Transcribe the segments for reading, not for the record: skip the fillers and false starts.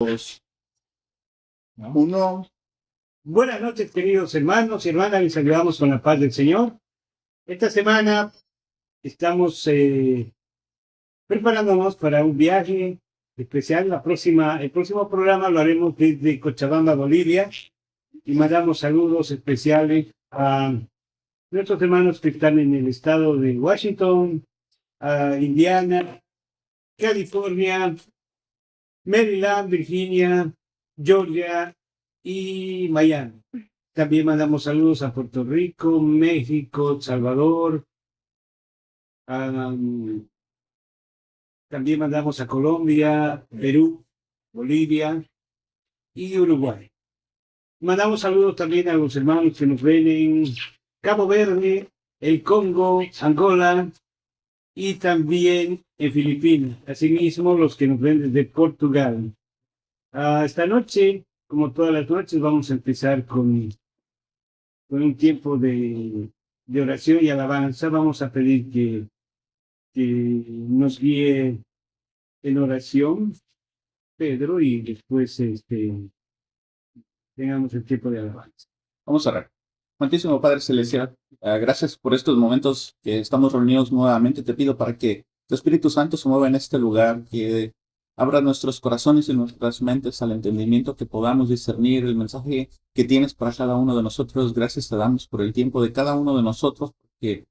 2, 1. Buenas noches, queridos hermanos y hermanas. Les saludamos con la paz del Señor. Esta semana estamos preparándonos para un viaje especial. El próximo programa lo haremos desde Cochabamba, Bolivia. Y mandamos saludos especiales a nuestros hermanos que están en el estado de Washington, a Indiana, California, Maryland, Virginia, Georgia y Miami. También mandamos saludos a Puerto Rico, México, El Salvador. También mandamos a Colombia, Perú, Bolivia y Uruguay. Mandamos saludos también a los hermanos que nos ven en Cabo Verde, el Congo, Angola y también en Filipinas. Asimismo, los que nos ven desde Portugal. Esta noche, como todas las noches, vamos a empezar con un tiempo de oración y alabanza. Vamos a pedir que nos guíe en oración Pedro y después tengamos el tiempo de alabanza. Vamos a orar. Santísimo Padre Celestial, gracias por estos momentos que estamos reunidos nuevamente. Te pido para que tu Espíritu Santo se mueva en este lugar, que abra nuestros corazones y nuestras mentes al entendimiento, que podamos discernir el mensaje que tienes para cada uno de nosotros. Gracias te damos por el tiempo de cada uno de nosotros, porque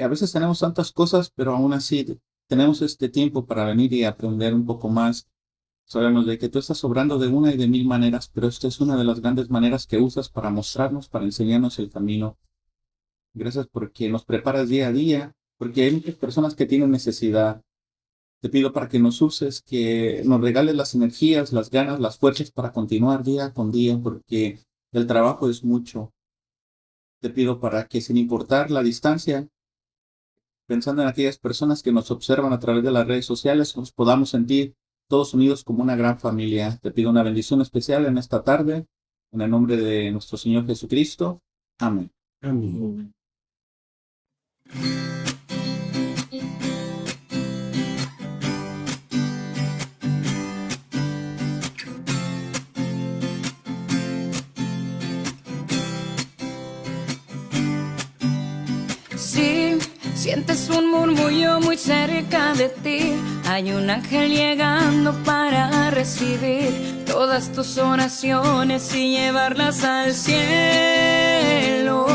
a veces tenemos tantas cosas, pero aún así tenemos este tiempo para venir y aprender un poco más. Sabemos de que tú estás obrando de una y de mil maneras, pero esta es una de las grandes maneras que usas para mostrarnos, para enseñarnos el camino. Gracias porque nos preparas día a día, porque hay muchas personas que tienen necesidad. Te pido para que nos uses, que nos regales las energías, las ganas, las fuerzas para continuar día con día, porque el trabajo es mucho. Te pido para que, sin importar la distancia, pensando en aquellas personas que nos observan a través de las redes sociales, nos podamos sentir todos unidos como una gran familia. Te pido una bendición especial en esta tarde, en el nombre de nuestro Señor Jesucristo. Amén. Amén. Sí, sientes un murmullo muy cerca de ti. Hay un ángel llegando para recibir todas tus oraciones y llevarlas al cielo.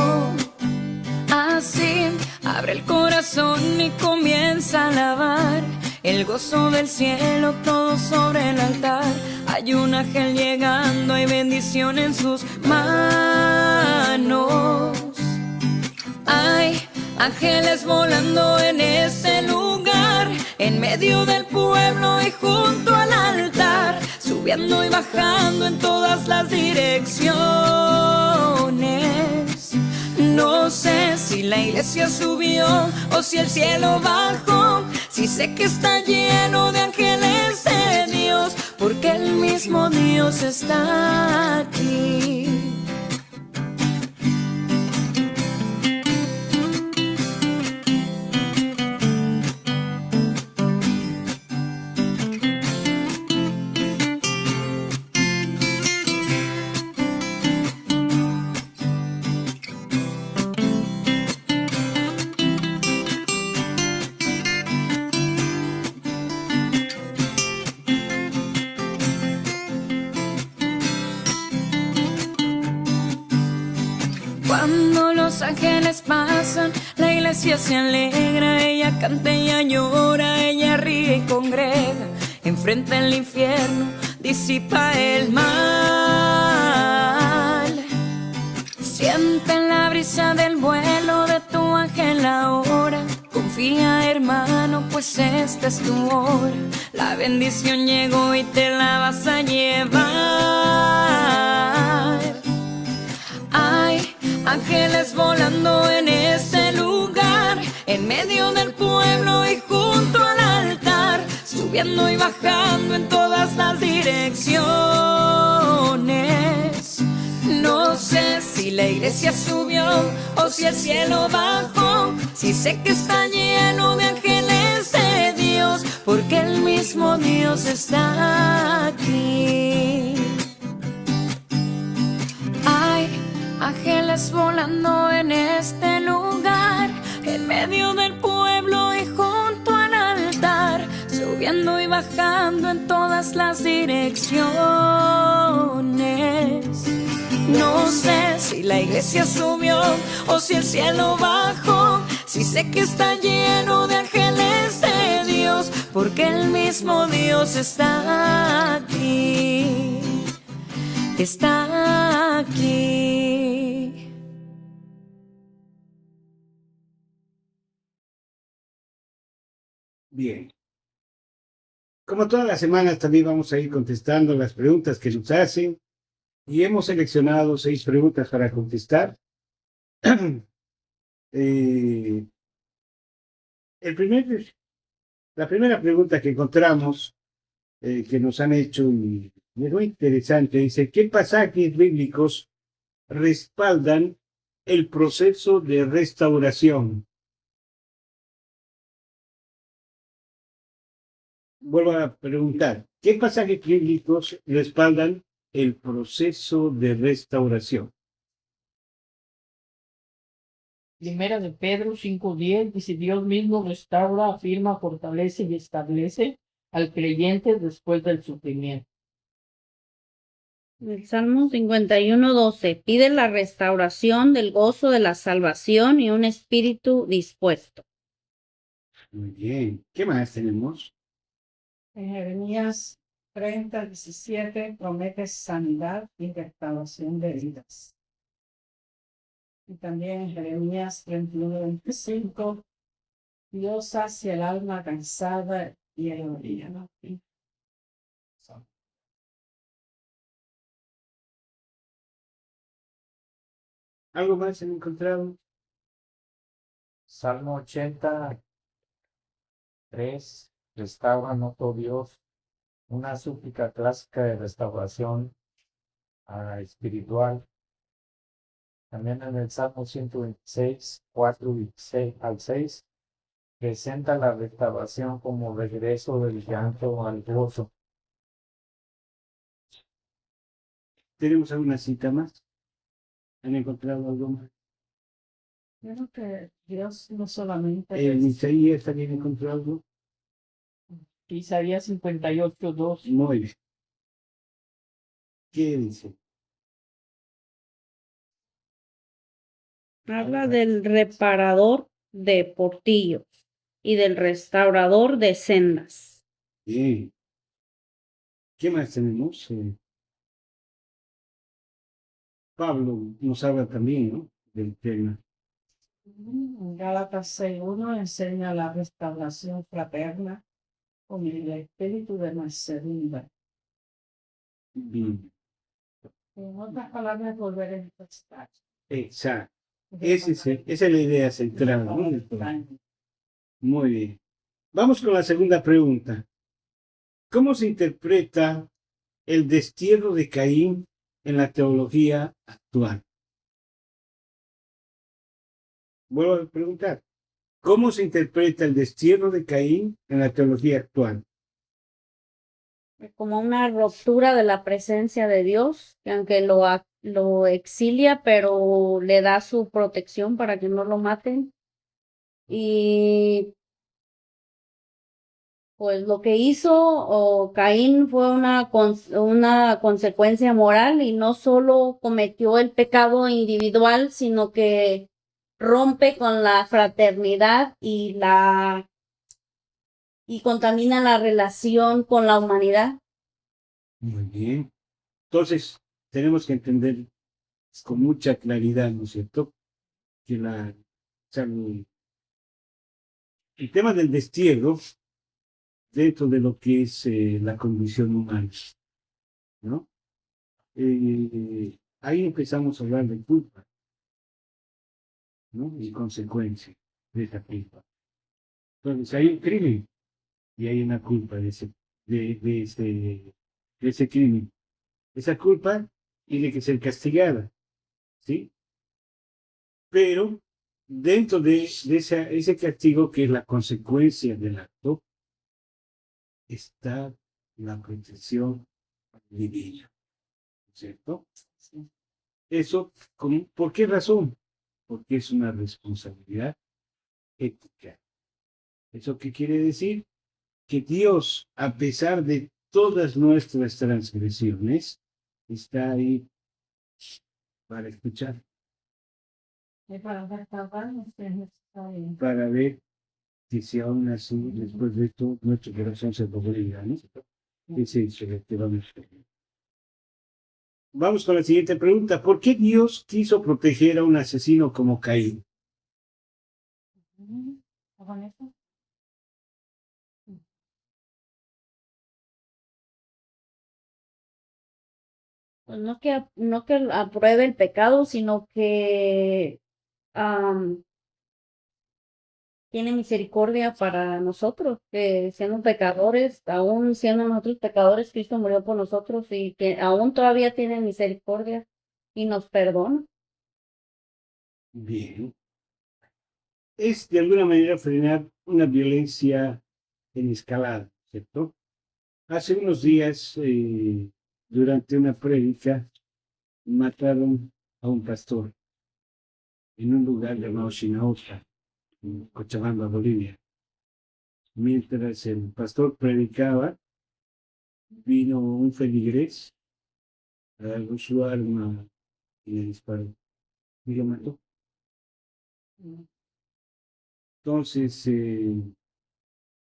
Así, abre el corazón y comienza a alabar. El gozo del cielo todo sobre el altar. Hay un ángel llegando, hay bendición en sus manos. Hay ángeles volando en este lugar, en medio del pueblo y junto al altar, subiendo y bajando en todas las direcciones. No sé si la iglesia subió o si el cielo bajó, si sé que está lleno de ángeles de Dios, porque el mismo Dios está aquí. Cuando los ángeles pasan, la iglesia se alegra, ella canta, ella llora, ella ríe y congrega, enfrenta el infierno, disipa el mal. Sienten la brisa del vuelo de tu ángel ahora. Confía, hermano, pues esta es tu hora. La bendición llegó y te la vas a llevar. Hay ángeles volando en este lugar, en medio del pueblo y junto al altar, subiendo y bajando en todas las direcciones. No sé si la iglesia subió o si el cielo bajó, si sé que está lleno de ángeles de Dios, porque el mismo Dios está aquí. ángeles volando en este lugar, en medio del pueblo y junto al altar, subiendo y bajando en todas las direcciones. No sé si la iglesia subió o si el cielo bajó, si sé que está lleno de ángeles de Dios, porque el mismo Dios está aquí, está aquí. Bien. Como todas las semanas, también vamos a ir contestando las preguntas que nos hacen. Y hemos seleccionado 6 preguntas para contestar. Eh, la primera pregunta que encontramos, que nos han hecho, y es muy interesante, dice, ¿qué pasajes bíblicos respaldan el proceso de restauración? Vuelvo a preguntar, ¿qué pasajes bíblicos respaldan el proceso de restauración? Primera de Pedro 5:10 dice: Dios mismo restaura, afirma, fortalece y establece al creyente después del sufrimiento. El Salmo 51:12 pide la restauración del gozo de la salvación y un espíritu dispuesto. Muy bien. ¿Qué más tenemos? En Jeremías 30:17 promete sanidad y restauración de heridas. Y también en Jeremías 31:25, Dios sacia el alma cansada y el origen. ¿Algo más han encontrado? Salmo 83, restauranos, oh Dios, una súplica clásica de restauración espiritual. También en el Salmo 126, 4 y 6 al 6, presenta la restauración como regreso del llanto al gozo. ¿Tenemos alguna cita más? ¿Han encontrado algo más? Creo que Dios no solamente ¿En Isaías también encontró algo? Isaías 58:2. Muy bien. ¿Qué dice? Habla del reparador de portillos y del restaurador de sendas. Bien. ¿Qué más tenemos? Pablo nos habla también, ¿no? Del tema. En Gálatas 6:1 enseña la restauración fraterna con el espíritu de mansedumbre. Bien. En otras palabras, volver a empezar. Exacto. Esa es la idea central, ¿no? Muy bien. Vamos con la segunda pregunta. ¿Cómo se interpreta el destierro de Caín en la teología actual? Vuelvo a preguntar. ¿Cómo se interpreta el destierro de Caín en la teología actual? Como una ruptura de la presencia de Dios, que aunque lo exilia, pero le da su protección para que no lo maten. Y pues lo que hizo Caín fue una consecuencia moral, y no solo cometió el pecado individual, sino que rompe con la fraternidad y contamina la relación con la humanidad. Muy bien. Entonces, tenemos que entender con mucha claridad, ¿no es cierto? Que el tema del destierro dentro de lo que es la condición humana, ¿no? Ahí empezamos a hablar de culpa, ¿no? Y consecuencia de esa culpa. Entonces, hay un crimen y hay una culpa de ese crimen. Esa culpa tiene que ser castigada, ¿sí? Pero dentro de ese castigo, que es la consecuencia del acto, está la protección divina, ¿cierto? Eso, ¿por qué razón? Porque es una responsabilidad ética. ¿Eso qué quiere decir? Que Dios, a pesar de todas nuestras transgresiones, está ahí para escuchar, Y para restaurarnos es necesario. para ver que si aún así, después de esto, nuestro corazón se doblega, ¿no? Ese es el que vamos a ver. Vamos con la siguiente pregunta. ¿Por qué Dios quiso proteger a un asesino como Caín? ¿Con eso? Pues no que apruebe el pecado, sino que am, tiene misericordia para nosotros, que siendo pecadores, aún siendo nosotros pecadores, Cristo murió por nosotros y que aún todavía tiene misericordia y nos perdona. Bien. Es de alguna manera frenar una violencia en escalada, ¿cierto? Hace unos días, durante una prédica, mataron a un pastor en un lugar llamado Chinauta, en Cochabamba, Bolivia. Mientras el pastor predicaba, vino un feligrés, agarró su arma y le disparó y lo mató. Entonces,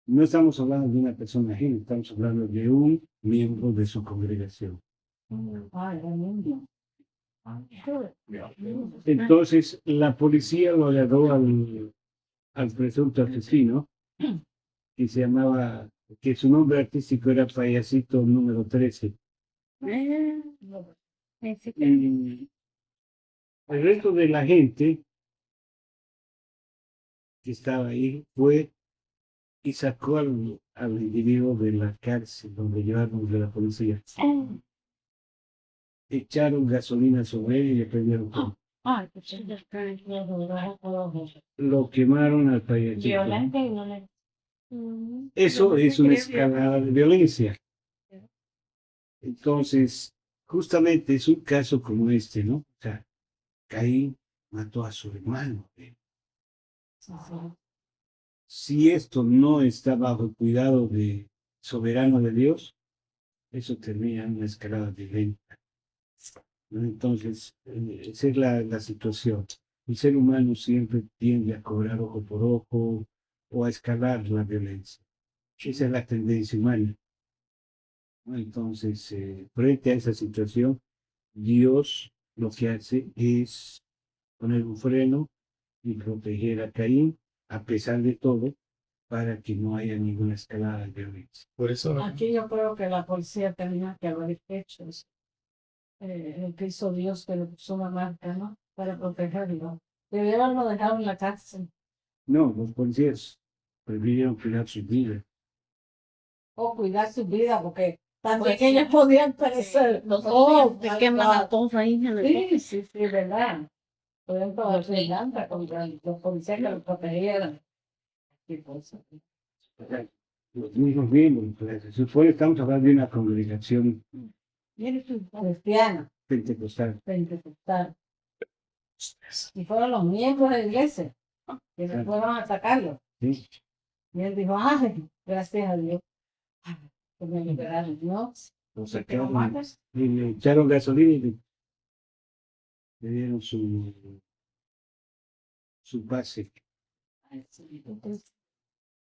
no estamos hablando de una persona ajena, estamos hablando de un miembro de su congregación. Ay, el mundo. Entonces, la policía lo agarró al presunto asesino, que se llamaba, que su nombre artístico era Payasito número 13. Y el resto de la gente que estaba ahí fue y sacó al individuo de la cárcel donde llevaron de la policía. Echaron gasolina sobre él y le prendieron fuego. Ay, pues sí. Lo quemaron al payasito. Violenta y violenta. Eso es una escalada de violencia. Entonces, justamente es un caso como este, ¿no? O sea, Caín mató a su hermano. Si esto no está bajo el cuidado de soberano de Dios, eso termina en una escalada violenta, ¿no? Entonces, esa es la situación. El ser humano siempre tiende a cobrar ojo por ojo o a escalar la violencia. Esa es la tendencia humana, ¿no? Entonces, frente a esa situación, Dios lo que hace es poner un freno y proteger a Caín, a pesar de todo, para que no haya ninguna escalada de violencia. Por eso, Aquí yo creo que la policía tenía que haber hecho eso. El que hizo Dios que le puso una marca, ¿no? Para protegerlo. Debieron haberlo dejado en la cárcel. No, los policías prefirieron cuidar su vida. O cuidar su vida, porque también Pues, ellos podían perecer. Se queman a todos ahí en el Sí, verdad. Podían tomar venganza contra los policías que los protegieran. Sí, pues, Los mismos miembros, pues, se supone que estamos hablando de una congregación cristiana, pentecostal. pentecostal. Y fueron los miembros de la iglesia que se fueron a atacarlo. ¿Sí? Y él dijo, ay, gracias a Dios. Que me liberaron, ¿no? Lo ¿Que lo sacaron matas? y le echaron gasolina y le dieron su pase. Entonces,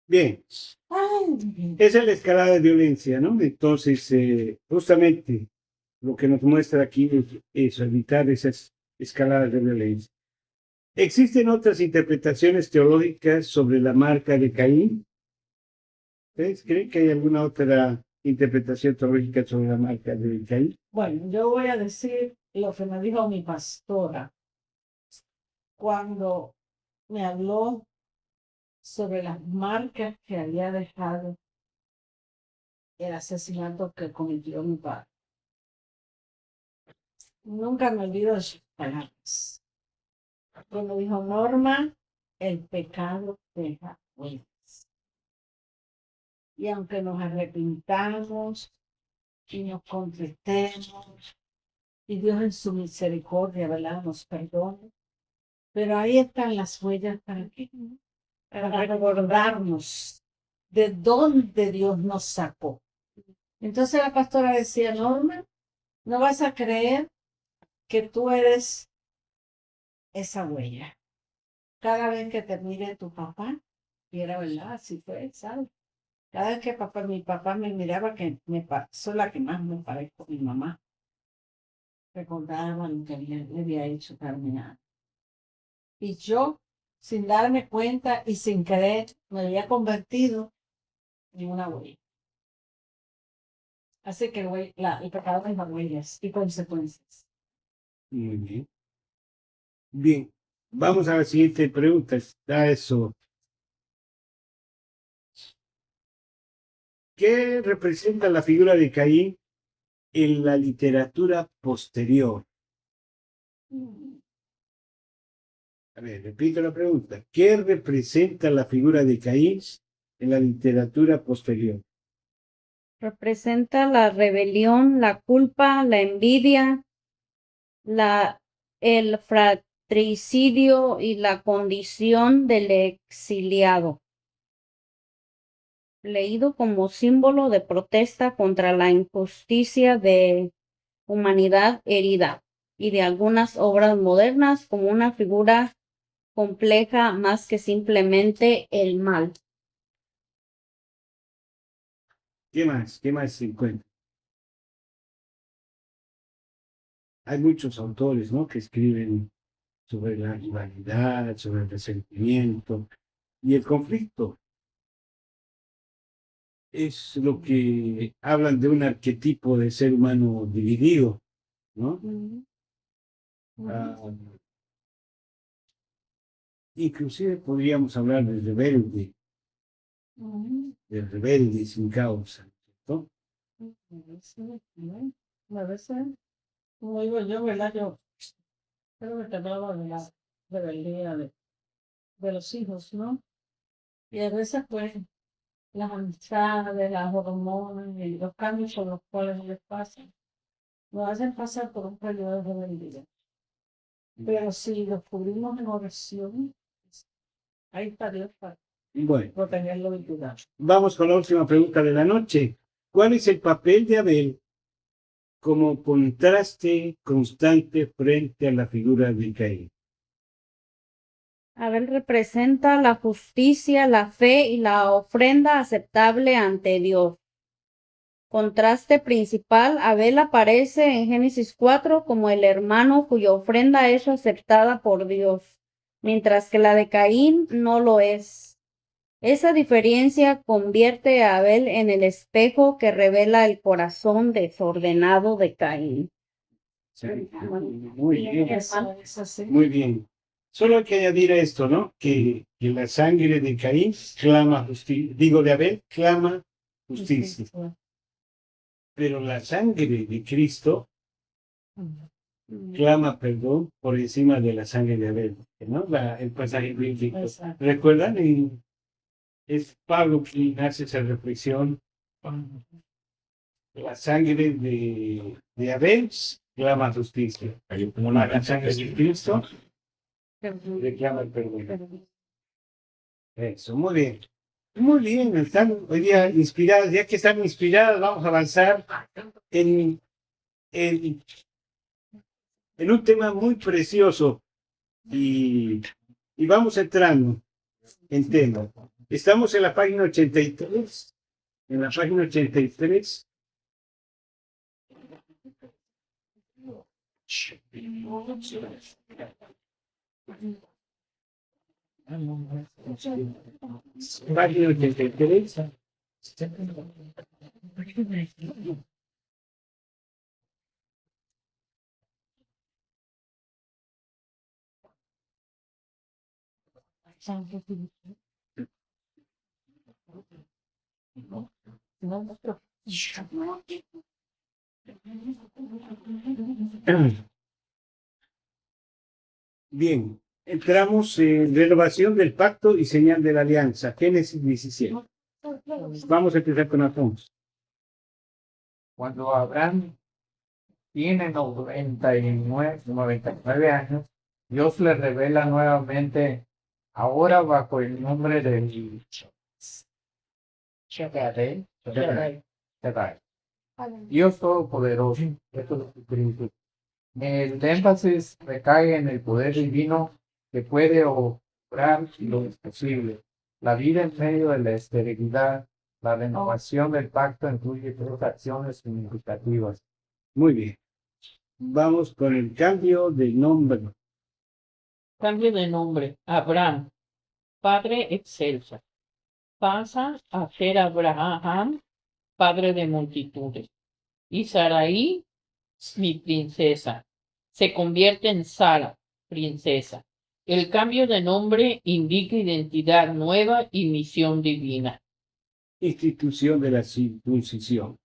Bien, ay, esa es la escalada de violencia, ¿no? Entonces, justamente lo que nos muestra aquí es evitar esas escaladas de violencia. ¿Existen otras interpretaciones teológicas sobre la marca de Caín? ¿Ustedes creen que hay alguna otra interpretación teológica sobre la marca de Caín? bueno, yo voy a decir lo que me dijo mi pastora cuando me habló sobre las marcas que había dejado el asesinato que cometió mi padre. Nunca me olvido de sus palabras. Cuando dijo, Norma, el pecado deja huellas. Y aunque nos arrepintamos y nos contestemos y Dios en su misericordia, ¿verdad? Nos perdona. Pero ahí están las huellas para recordarnos de dónde Dios nos sacó. Entonces la pastora decía, Norma, no vas a creer que tú eres esa huella. Cada vez que te mire tu papá, y era verdad, así fue, ¿sabes? Cada vez que mi papá me miraba, que soy la que más me parezco a mi mamá. Recordaba lo que le había hecho Carmen. Y yo, sin darme cuenta y sin querer, me había convertido en una huella. Así que el pecado es huellas y consecuencias. Muy bien. Bien, vamos a la siguiente pregunta. Está eso. ¿Qué representa la figura de Caín en la literatura posterior? A ver, repito la pregunta. ¿Qué representa la figura de Caín en la literatura posterior? Representa la rebelión, la culpa, la envidia, el fratricidio y la condición del exiliado, leído como símbolo de protesta contra la injusticia de humanidad herida y de algunas obras modernas como una figura compleja más que simplemente el mal. ¿Qué más? ¿Qué más se encuentra? Hay muchos autores, ¿no?, que escriben sobre la rivalidad, sobre el resentimiento y el conflicto. Es lo que hablan de un arquetipo de ser humano dividido, ¿no? Ah, inclusive podríamos hablar del rebelde sin causa, ¿no? A veces, como digo yo, ¿verdad? Yo creo que te hablaba de la rebeldía de los hijos, ¿no? Y a veces, pues, las amistades, las hormonas y los cambios por los cuales les pasan, nos hacen pasar por un periodo de rebeldía. Pero si los cubrimos en oración, ahí está Dios para Bueno, protegerlo y cuidar. vamos con la última pregunta de la noche. ¿Cuál es el papel de Abel como contraste constante frente a la figura de Caín? Abel representa la justicia, la fe y la ofrenda aceptable ante Dios. Contraste principal, Abel aparece en Génesis 4 como el hermano cuya ofrenda es aceptada por Dios, mientras que la de Caín no lo es. Esa diferencia convierte a Abel en el espejo que revela el corazón desordenado de Caín. Sí, muy bien, Eso es así. muy bien. Solo hay que añadir a esto, ¿no? Que la sangre de Caín clama justicia, digo de Abel, clama justicia. Pero la sangre de Cristo clama perdón por encima de la sangre de Abel, ¿no? El pasaje bíblico. Exacto. ¿Recuerdan? Es Pablo quien hace esa reflexión. La sangre de Abel clama justicia. Como la sangre de Cristo reclama el perdón. Eso, muy bien. Muy bien, están hoy día inspiradas. Ya que están inspiradas, vamos a avanzar en un tema muy precioso y vamos entrando en tema. Estamos en la página 83. En la página 83. Página 83. Bien, entramos en renovación del pacto y señal de la alianza. Génesis 17. Vamos a empezar con Alfonso. Cuando Abraham tiene 99 años, Dios le revela nuevamente, ahora bajo el nombre del Shaddai, Dios Todopoderoso. Esto es lo que Cristo. El énfasis recae en el poder divino que puede obrar lo imposible. La vida en medio de la esterilidad, la renovación del pacto incluye tres acciones significativas. Muy bien. Vamos con el cambio de nombre. Cambio de nombre. Abraham, padre excelso. Pasa a ser Abraham, padre de multitudes. Y Sarai, mi princesa. Se convierte en Sara, princesa. El cambio de nombre indica identidad nueva y misión divina. Institución de la circuncisión.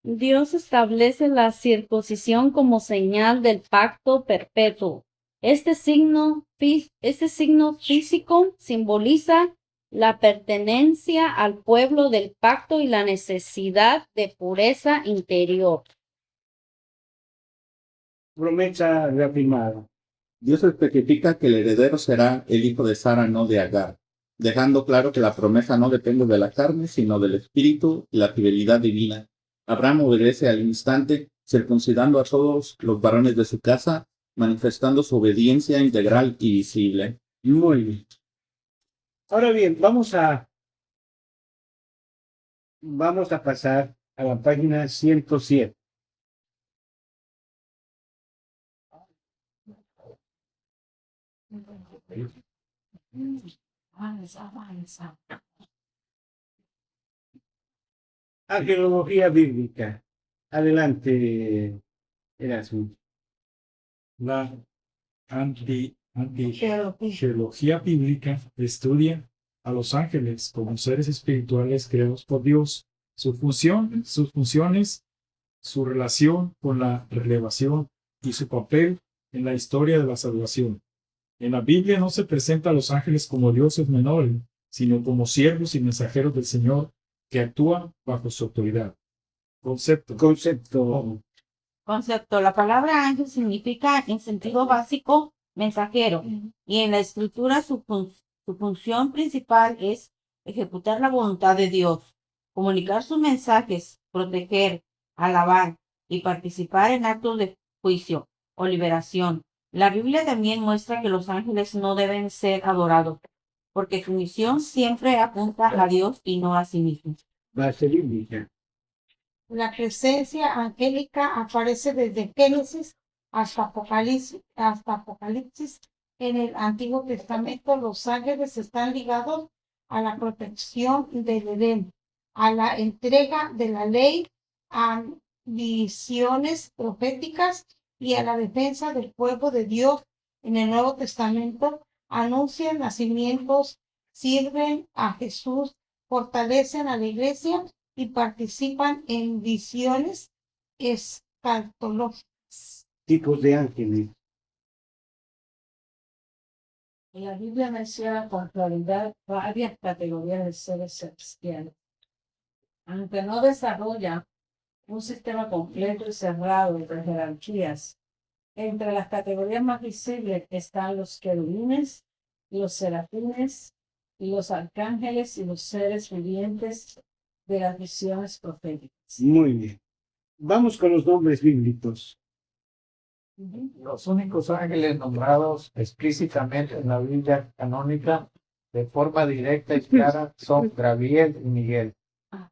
Dios establece la circuncisión como señal del pacto perpetuo. Este signo físico simboliza la pertenencia al pueblo del pacto y la necesidad de pureza interior. Promesa reafirmada. Dios especifica que el heredero será el hijo de Sara, no de Agar, dejando claro que la promesa no depende de la carne, sino del espíritu y la fidelidad divina. Abraham obedece al instante, circuncidando a todos los varones de su casa, manifestando su obediencia integral y visible. Muy bien. Ahora bien, vamos a pasar a la página 107. Arqueología bíblica. Adelante, Erasmus. La antigeología bíblica estudia a los ángeles como seres espirituales creados por Dios, sus funciones, su relación con la revelación y su papel en la historia de la salvación. En la Biblia no se presenta a los ángeles como dioses menores, sino como siervos y mensajeros del Señor que actúan bajo su autoridad. Concepto. La palabra ángel significa en sentido básico mensajero y en la escritura su función principal es ejecutar la voluntad de Dios, comunicar sus mensajes, proteger, alabar y participar en actos de juicio o liberación. La Biblia también muestra que los ángeles no deben ser adorados, porque su misión siempre apunta a Dios y no a sí mismos. Base bíblica. La presencia angélica aparece desde Génesis hasta Apocalipsis. En el Antiguo Testamento, los ángeles están ligados a la protección del Edén, a la entrega de la ley, a visiones proféticas y a la defensa del pueblo de Dios. En el Nuevo Testamento anuncian nacimientos, sirven a Jesús, fortalecen a la iglesia y participan en visiones escatológicas. Tipos de ángeles. La Biblia menciona con claridad varias categorías de seres celestiales. Aunque no desarrolla un sistema completo y cerrado de jerarquías, entre las categorías más visibles están los querubines, los serafines, los arcángeles y los seres vivientes de las visiones proféticas. Muy bien. Vamos con los nombres bíblicos. Los únicos ángeles nombrados explícitamente en la Biblia canónica de forma directa y clara son Gabriel y Miguel.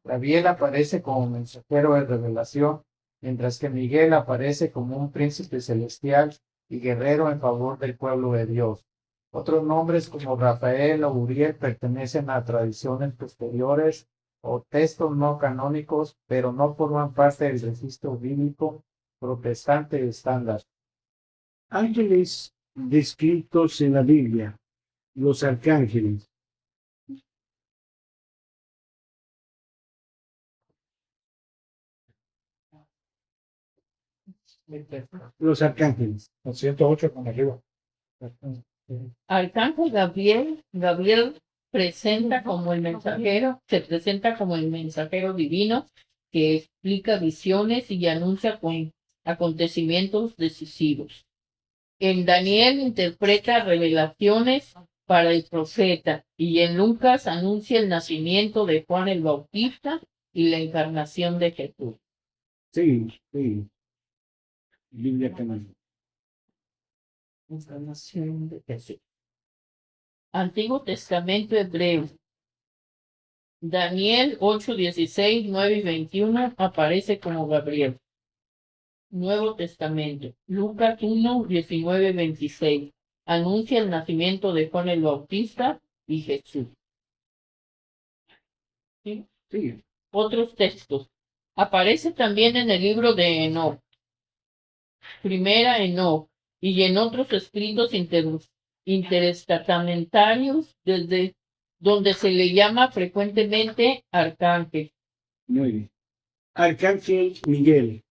Gabriel aparece como mensajero de revelación, mientras que Miguel aparece como un príncipe celestial y guerrero en favor del pueblo de Dios. Otros nombres como Rafael o Uriel pertenecen a tradiciones posteriores o textos no canónicos, pero no forman parte del registro bíblico protestante estándar. Ángeles descritos en la Biblia. Los arcángeles. Los arcángeles. 108 con arriba. Arcángel Gabriel se presenta como el mensajero divino que explica visiones y anuncia con acontecimientos decisivos. En Daniel interpreta revelaciones para el profeta y en Lucas anuncia el nacimiento de Juan el Bautista y la encarnación de Jesús. Sí, sí. Biblia canónica. Encarnación de Jesús. Antiguo Testamento hebreo. Daniel 8, 16, 9 y 21 aparece como Gabriel. Nuevo Testamento. Lucas 1, 19, 26. Anuncia el nacimiento de Juan el Bautista y Jesús. ¿Sí? Sí. Otros textos. Aparece también en el libro de Enoc. Primera Enoc. Y en otros escritos interestamentarios desde donde se le llama frecuentemente arcángel. Muy bien. Arcángel Miguel.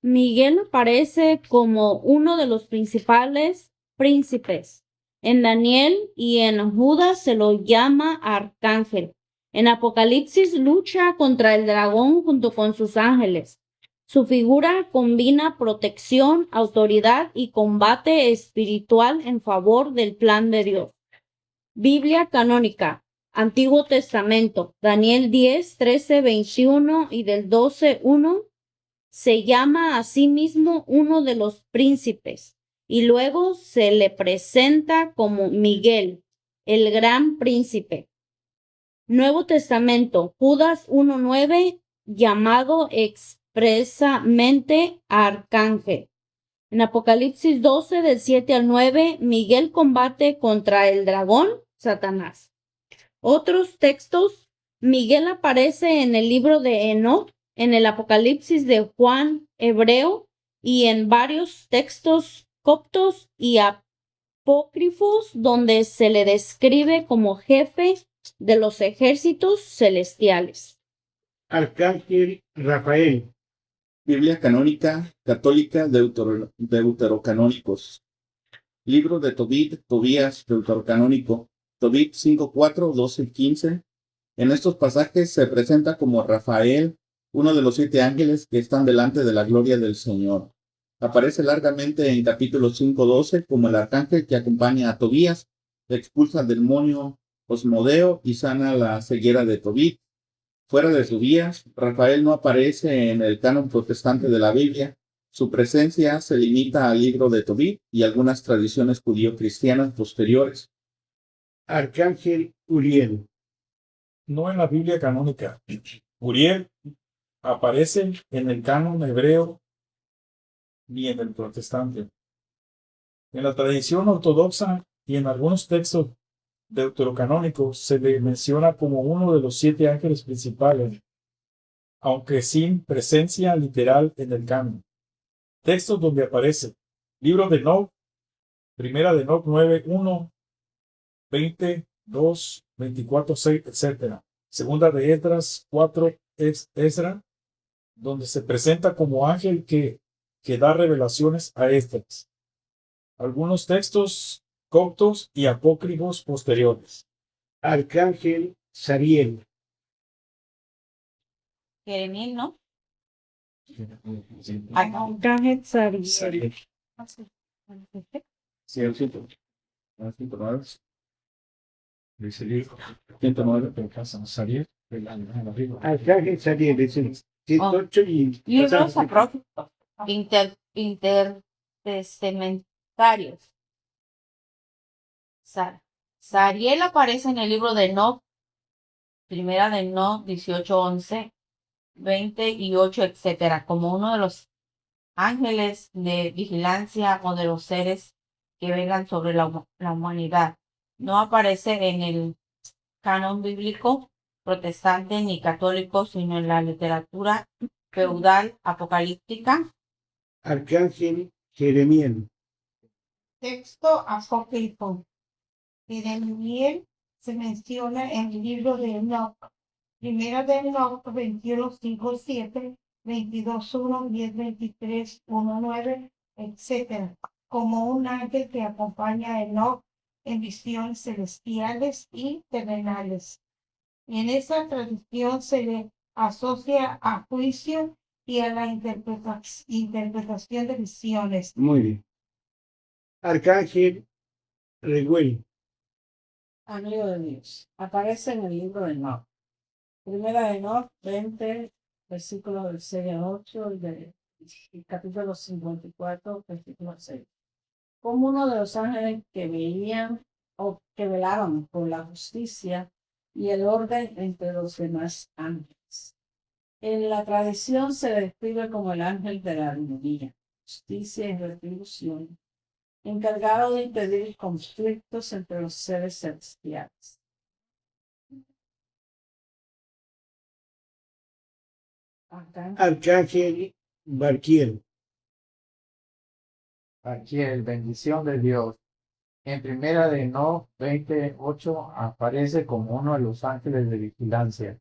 Miguel aparece como uno de los principales príncipes. En Daniel y en Judas se lo llama arcángel. En Apocalipsis lucha contra el dragón junto con sus ángeles. Su figura combina protección, autoridad y combate espiritual en favor del plan de Dios. Biblia canónica. Antiguo Testamento. Daniel 10, 13, 21 y del 12, 1. Se llama a sí mismo uno de los príncipes y luego se le presenta como Miguel, el gran príncipe. Nuevo Testamento, Judas 1:9, llamado expresamente arcángel. En Apocalipsis 12, del 7 al 9, Miguel combate contra el dragón, Satanás. Otros textos, Miguel aparece en el libro de Enoc, en el Apocalipsis de Juan hebreo y en varios textos coptos y apócrifos donde se le describe como jefe de los ejércitos celestiales. Arcángel Rafael. Biblia canónica, católica, deuterocanónicos. Libro de Tobit, Tobías, deuterocanónico. Tobit 5:4, 12, 15. En estos pasajes se presenta como Rafael, uno de los 7 ángeles que están delante de la gloria del Señor. Aparece largamente en capítulo 5:12 como el arcángel que acompaña a Tobías, expulsa al demonio Osmodeo y sana la ceguera de Tobit. Fuera de Tobías, Rafael no aparece en el canon protestante de la Biblia. Su presencia se limita al libro de Tobit y algunas tradiciones judío-cristianas posteriores. Arcángel Uriel. No en la Biblia canónica. Uriel aparece en el canon hebreo ni en el protestante. En la tradición ortodoxa y en algunos textos deuterocanónicos se le menciona como uno de los 7 ángeles principales, aunque sin presencia literal en el canon. Textos donde aparece: libro de Enoc, primera de Enoc 9:1, 20:2, 24:6, etc. Segunda de Esdras 4, Ezra, donde se presenta como ángel que da revelaciones a Esdras. Algunos textos coptos y apócrifos posteriores. Arcángel Sariel. Jeremías, ¿no? Arcángel Sariel. Sí, el 109. Dice el libro 109. Arcángel Sariel es el 108 y... Libros apócrifos intertestamentarios. Sariel aparece en el libro de Enoc, primera de Enoc 18:11, 20 y 8, etc., como uno de los ángeles de vigilancia o de los seres que velan sobre la humanidad. No aparece en el canon bíblico protestante ni católico, sino en la literatura feudal apocalíptica. Arcángel Jeremías. Texto apócrifo. Jeremías se menciona en el libro de Enoc. Primera de Enoc 21:5-7, 22:1, 10:23, 1:9, etc. Como un ángel que acompaña a Enoc en visiones celestiales y terrenales. En esa tradición se le asocia a juicio y a la interpretación de visiones. Muy bien. Arcángel Reguel. Amigo de Dios. Aparece en el libro de Enoch. Primera de Enoch 20, versículos del 6 al 8 y capítulo 54, versículo 6. Como uno de los ángeles que veían o que velaban por la justicia y el orden entre los demás ángeles. En la tradición se le describe como el ángel de la armonía, justicia y retribución, encargado de impedir conflictos entre los seres celestiales. Arcángel Barquiel. Aquí el bendición de Dios. En primera de Enoch 28 aparece como uno de los ángeles de vigilancia.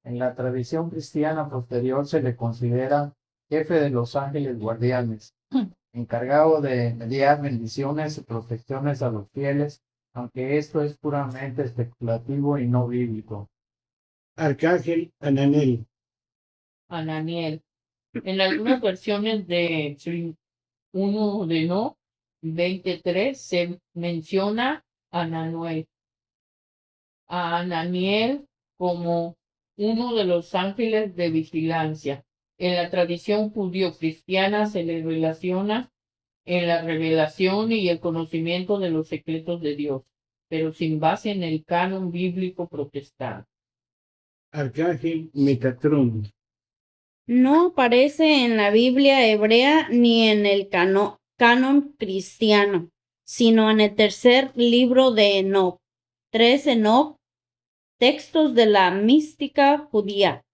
En la tradición cristiana posterior se le considera jefe de los ángeles guardianes, encargado de mediar bendiciones y protecciones a los fieles, aunque esto es puramente especulativo y no bíblico. Arcángel Ananel. Ananiel. En algunas versiones de 1 de No 23 se menciona a Ananiel como uno de los ángeles de vigilancia. En la tradición judío-cristiana se le relaciona en la revelación y el conocimiento de los secretos de Dios, pero sin base en el canon bíblico protestante. Arcángel Metatrón. No aparece en la Biblia hebrea ni en el canon cristiano, sino en el tercer libro de Enoch. 3 Enoch, textos de la mística judía,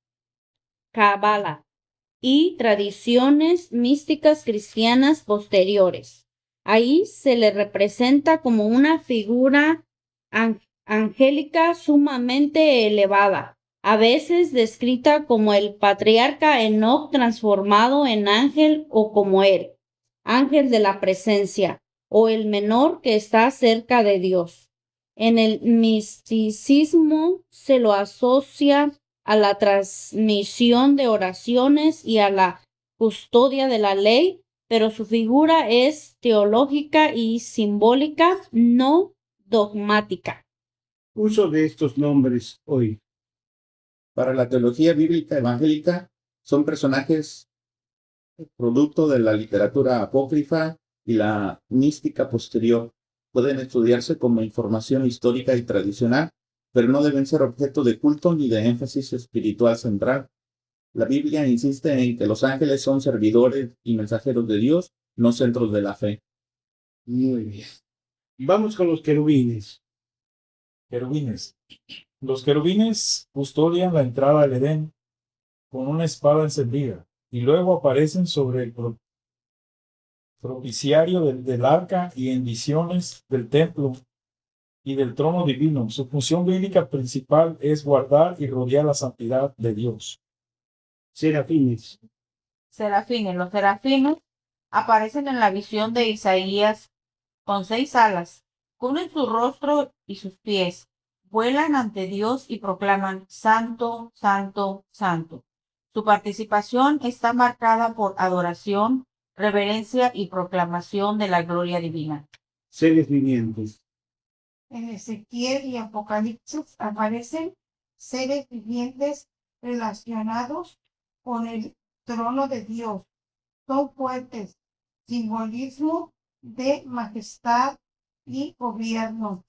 Cábala y tradiciones místicas cristianas posteriores. Ahí se le representa como una figura angélica sumamente elevada, a veces descrita como el patriarca Enoch transformado en ángel o como él, ángel de la presencia, o el menor que está cerca de Dios. En el misticismo se lo asocia a la transmisión de oraciones y a la custodia de la ley, pero su figura es teológica y simbólica, no dogmática. Uso de estos nombres hoy. Para la teología bíblica evangélica, son personajes producto de la literatura apócrifa y la mística posterior. Pueden estudiarse como información histórica y tradicional, pero no deben ser objeto de culto ni de énfasis espiritual central. La Biblia insiste en que los ángeles son servidores y mensajeros de Dios, no centros de la fe. Muy bien. Vamos con los querubines. Querubines. Los querubines custodian la entrada al Edén con una espada encendida y luego aparecen sobre el propiciario del arca y en visiones del templo y del trono divino. Su función bíblica principal es guardar y rodear la santidad de Dios. Serafines. Serafines. Los serafines aparecen en la visión de Isaías con 6 alas, cubren su rostro y sus pies, vuelan ante Dios y proclaman Santo, Santo, Santo. Su participación está marcada por adoración, reverencia y proclamación de la gloria divina. Seres vivientes. En Ezequiel y Apocalipsis aparecen seres vivientes relacionados con el trono de Dios. Son fuertes, simbolismo de majestad y gobierno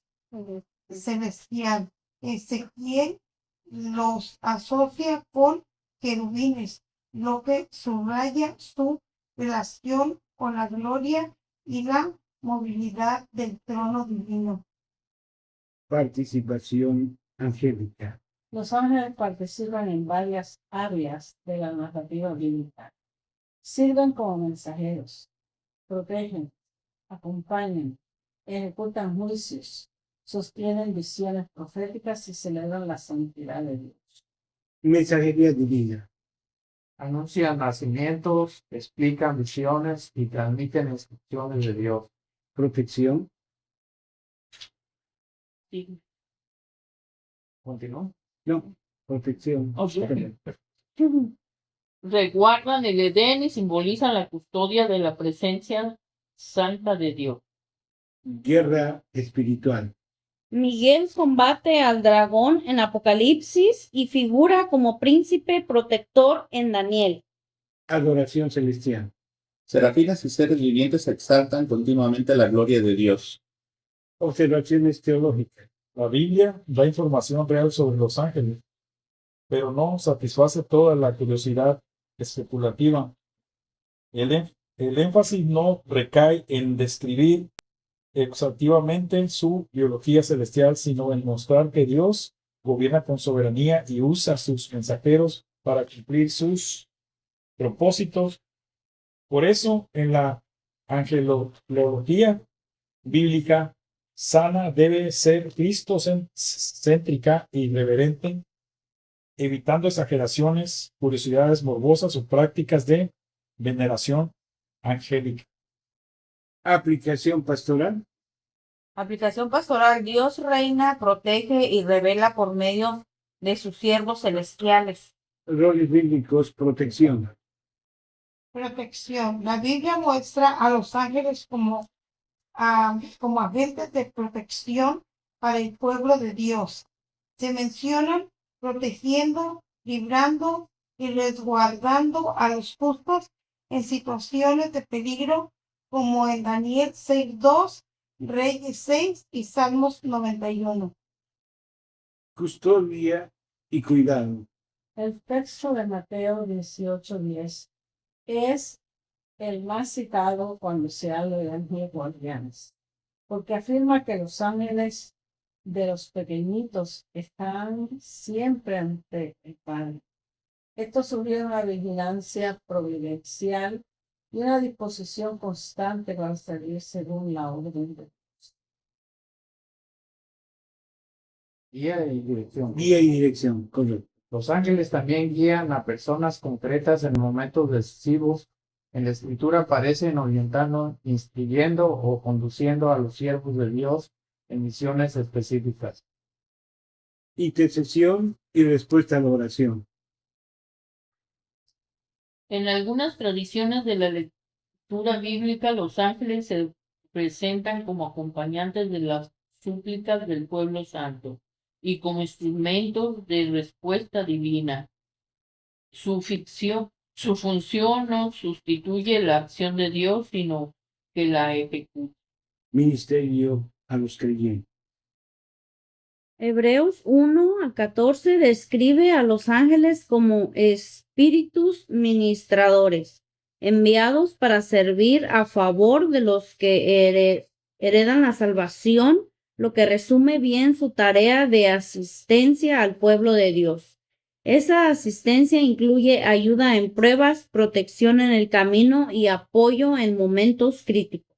celestial. Ezequiel los asocia con querubines, lo que subraya su relación con la gloria y la movilidad del trono divino. Participación angélica. Los ángeles participan en varias áreas de la narrativa bíblica. Sirven como mensajeros, protegen, acompañan, ejecutan juicios, sostienen visiones proféticas y celebran la santidad de Dios. Mensajería divina. Anuncian nacimientos, explican visiones y transmiten instrucciones de Dios. Protección. Sí. ¿Continúa? No, protección. Ok. reguardan el Edén y simbolizan la custodia de la presencia santa de Dios. Guerra espiritual. Miguel combate al dragón en Apocalipsis y figura como príncipe protector en Daniel. Adoración celestial. Serafines y seres vivientes exaltan continuamente la gloria de Dios. Observaciones teológicas. La Biblia da información real sobre los ángeles, pero no satisface toda la curiosidad especulativa. El énfasis no recae en describir exhaustivamente su biología celestial, sino en mostrar que Dios gobierna con soberanía y usa sus mensajeros para cumplir sus propósitos. Por eso, en la angelología bíblica sana debe ser cristocéntrica y reverente, evitando exageraciones, curiosidades morbosas o prácticas de veneración angélica. Aplicación pastoral. Aplicación pastoral. Dios reina, protege y revela por medio de sus siervos celestiales. Roles bíblicos. Protección. Protección. La Biblia muestra a los ángeles como agentes de protección para el pueblo de Dios. Se mencionan protegiendo, librando y resguardando a los justos en situaciones de peligro, como en Daniel 6:2, Reyes 6 y Salmos 91. Custodia y cuidado. El texto de Mateo 18:10 es el más citado cuando se habla de ángeles guardianes, porque afirma que los ángeles de los pequeñitos están siempre ante el Padre. Esto sugiere una vigilancia providencial y una disposición constante para servir según la orden de Dios. Guía y dirección. Guía y dirección. Correcto. Los ángeles también guían a personas concretas en momentos decisivos. En la escritura aparecen orientando, instruyendo o conduciendo a los siervos de Dios en misiones específicas. Intercesión y respuesta a la oración. En algunas tradiciones de la lectura bíblica, los ángeles se presentan como acompañantes de las súplicas del pueblo santo y como instrumentos de respuesta divina. Su función no sustituye la acción de Dios, sino que la ejecuta. Ministerio a los creyentes. Hebreos 1-14 describe a los ángeles como espíritus ministradores, enviados para servir a favor de los que heredan la salvación, lo que resume bien su tarea de asistencia al pueblo de Dios. Esa asistencia incluye ayuda en pruebas, protección en el camino y apoyo en momentos críticos.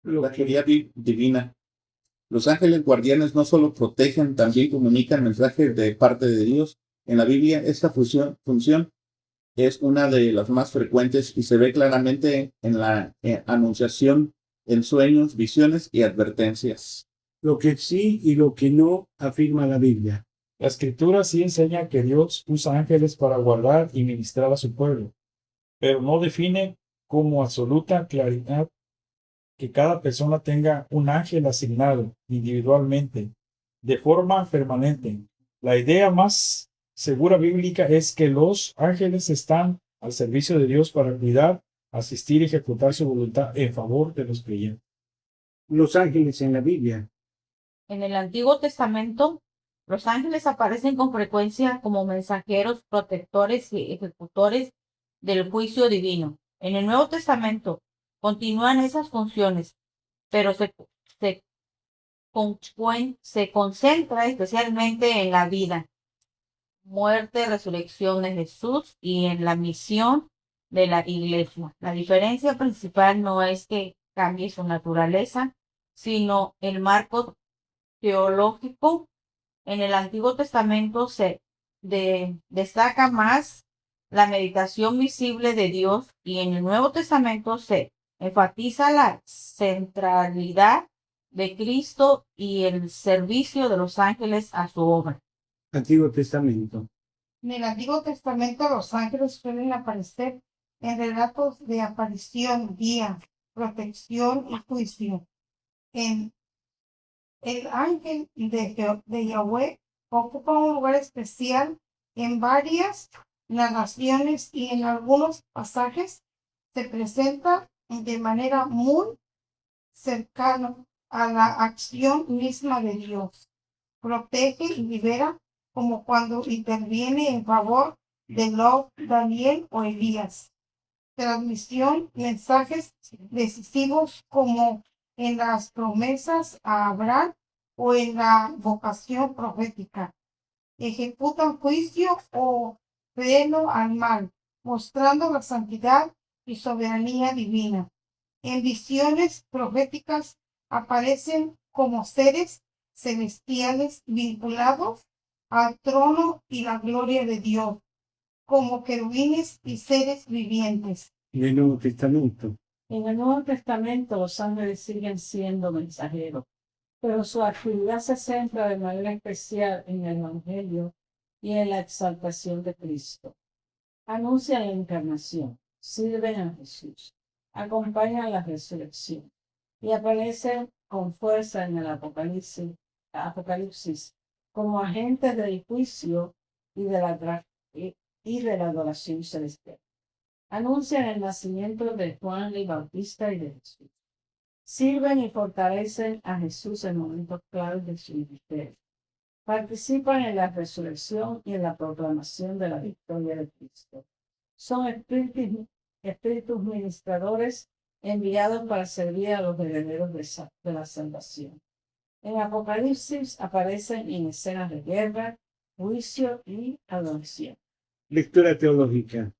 La guía divina. Los ángeles guardianes no solo protegen, también comunican mensajes de parte de Dios. En la Biblia, esta función es una de las más frecuentes y se ve claramente en la anunciación en sueños, visiones y advertencias. Lo que sí y lo que no afirma la Biblia. La escritura sí enseña que Dios usa ángeles para guardar y ministrar a su pueblo, pero no define con absoluta claridad que cada persona tenga un ángel asignado individualmente, de forma permanente. La idea más segura bíblica es que los ángeles están al servicio de Dios para cuidar, asistir y ejecutar su voluntad en favor de los creyentes. Los ángeles en la Biblia. En el Antiguo Testamento, los ángeles aparecen con frecuencia como mensajeros, protectores y ejecutores del juicio divino. En el Nuevo Testamento continúan esas funciones, pero se concentra especialmente en la vida, muerte, resurrección de Jesús y en la misión de la iglesia. La diferencia principal no es que cambie su naturaleza, sino el marco teológico. En el Antiguo Testamento se destaca más la meditación visible de Dios y en el Nuevo Testamento se enfatiza la centralidad de Cristo y el servicio de los ángeles a su obra. Antiguo Testamento. En el Antiguo Testamento los ángeles suelen aparecer en relatos de aparición, guía, protección y juicio. En el ángel de Yahweh ocupa un lugar especial en varias narraciones y en algunos pasajes se presenta de manera muy cercana a la acción misma de Dios. Protege y libera como cuando interviene en favor de Lot, Daniel o Elías. Transmisión, mensajes decisivos como en las promesas a Abraham o en la vocación profética. Ejecutan juicio o freno al mal, mostrando la santidad y soberanía divina. En visiones proféticas aparecen como seres celestiales vinculados al trono y la gloria de Dios, como querubines y seres vivientes. En el Nuevo Testamento. En el Nuevo Testamento los ángeles siguen siendo mensajeros, pero su actividad se centra de manera especial en el Evangelio y en la exaltación de Cristo. Anuncian la encarnación, sirven a Jesús, acompañan la resurrección y aparecen con fuerza en el Apocalipsis como agentes del juicio y de la adoración celestial. Anuncian el nacimiento de Juan el Bautista y de Jesús. Sirven y fortalecen a Jesús en momentos claves de su ministerio. Participan en la resurrección y en la proclamación de la victoria de Cristo. Son espíritus ministradores enviados para servir a los herederos de la salvación. En Apocalipsis aparecen en escenas de guerra, juicio y adoración. Lectura teológica.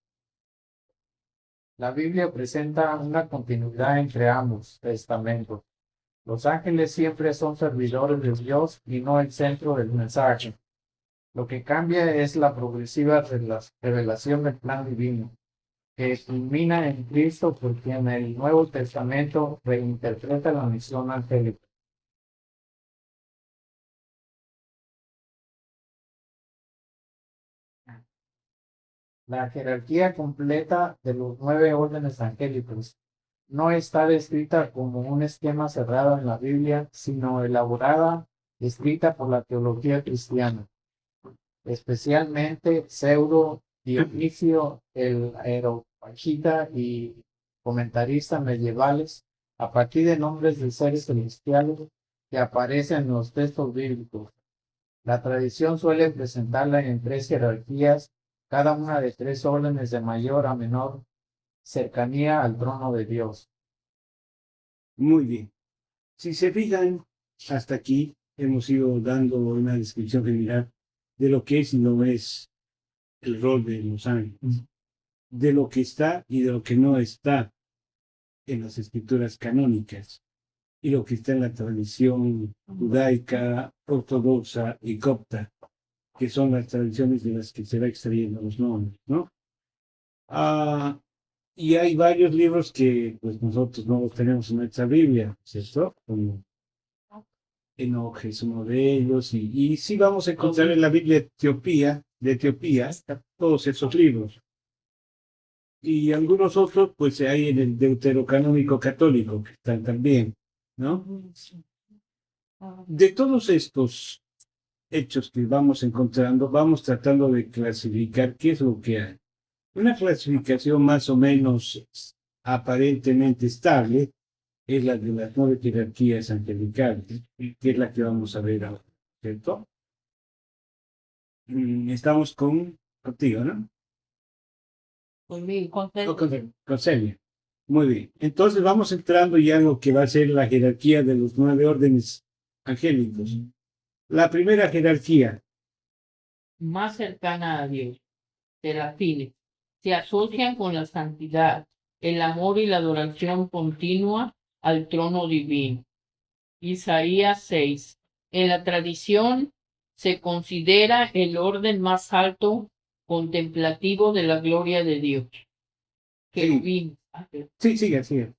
La Biblia presenta una continuidad entre ambos testamentos. Los ángeles siempre son servidores de Dios y no el centro del mensaje. Lo que cambia es la progresiva revelación del plan divino, que culmina en Cristo, porque en el Nuevo Testamento reinterpreta la misión angélica. La jerarquía completa de los 9 órdenes angélicos no está descrita como un esquema cerrado en la Biblia, sino elaborada, escrita por la teología cristiana, especialmente Pseudo, Dionisio, el Areopagita y comentaristas medievales, a partir de nombres de seres celestiales que aparecen en los textos bíblicos. La tradición suele presentarla en 3 jerarquías, cada una de 3 órdenes de mayor a menor cercanía al trono de Dios. Muy bien. Si se fijan, hasta aquí hemos ido dando una descripción general de lo que es y no es el rol de los ángeles, de lo que está y de lo que no está en las escrituras canónicas, y lo que está en la tradición judaica, ortodoxa y copta, que son las tradiciones de las que se va extrayendo los nombres, ¿no? Y hay varios libros que pues nosotros no los tenemos en nuestra Biblia, ¿cierto? Como Enoch es uno de ellos, y sí vamos a encontrar en la Biblia de Etiopía todos esos libros. Y algunos otros, pues hay en el Deuterocanónico católico, que están también, ¿no? De todos estos hechos que vamos encontrando, vamos tratando de clasificar qué es lo que hay. Una clasificación más o menos aparentemente estable es la de las 9 jerarquías angelicales, que es la que vamos a ver ahora, ¿cierto? Estamos contigo, ¿no? Conmigo, Con Celia. Muy bien. Entonces vamos entrando ya en lo que va a ser la jerarquía de los 9 órdenes angélicos. La primera jerarquía. más cercana a Dios, serafines, se asocian con la santidad, el amor y la adoración continua al trono divino. Isaías 6. En la tradición se considera el orden más alto contemplativo de la gloria de Dios. Querubín, Sí, sigue.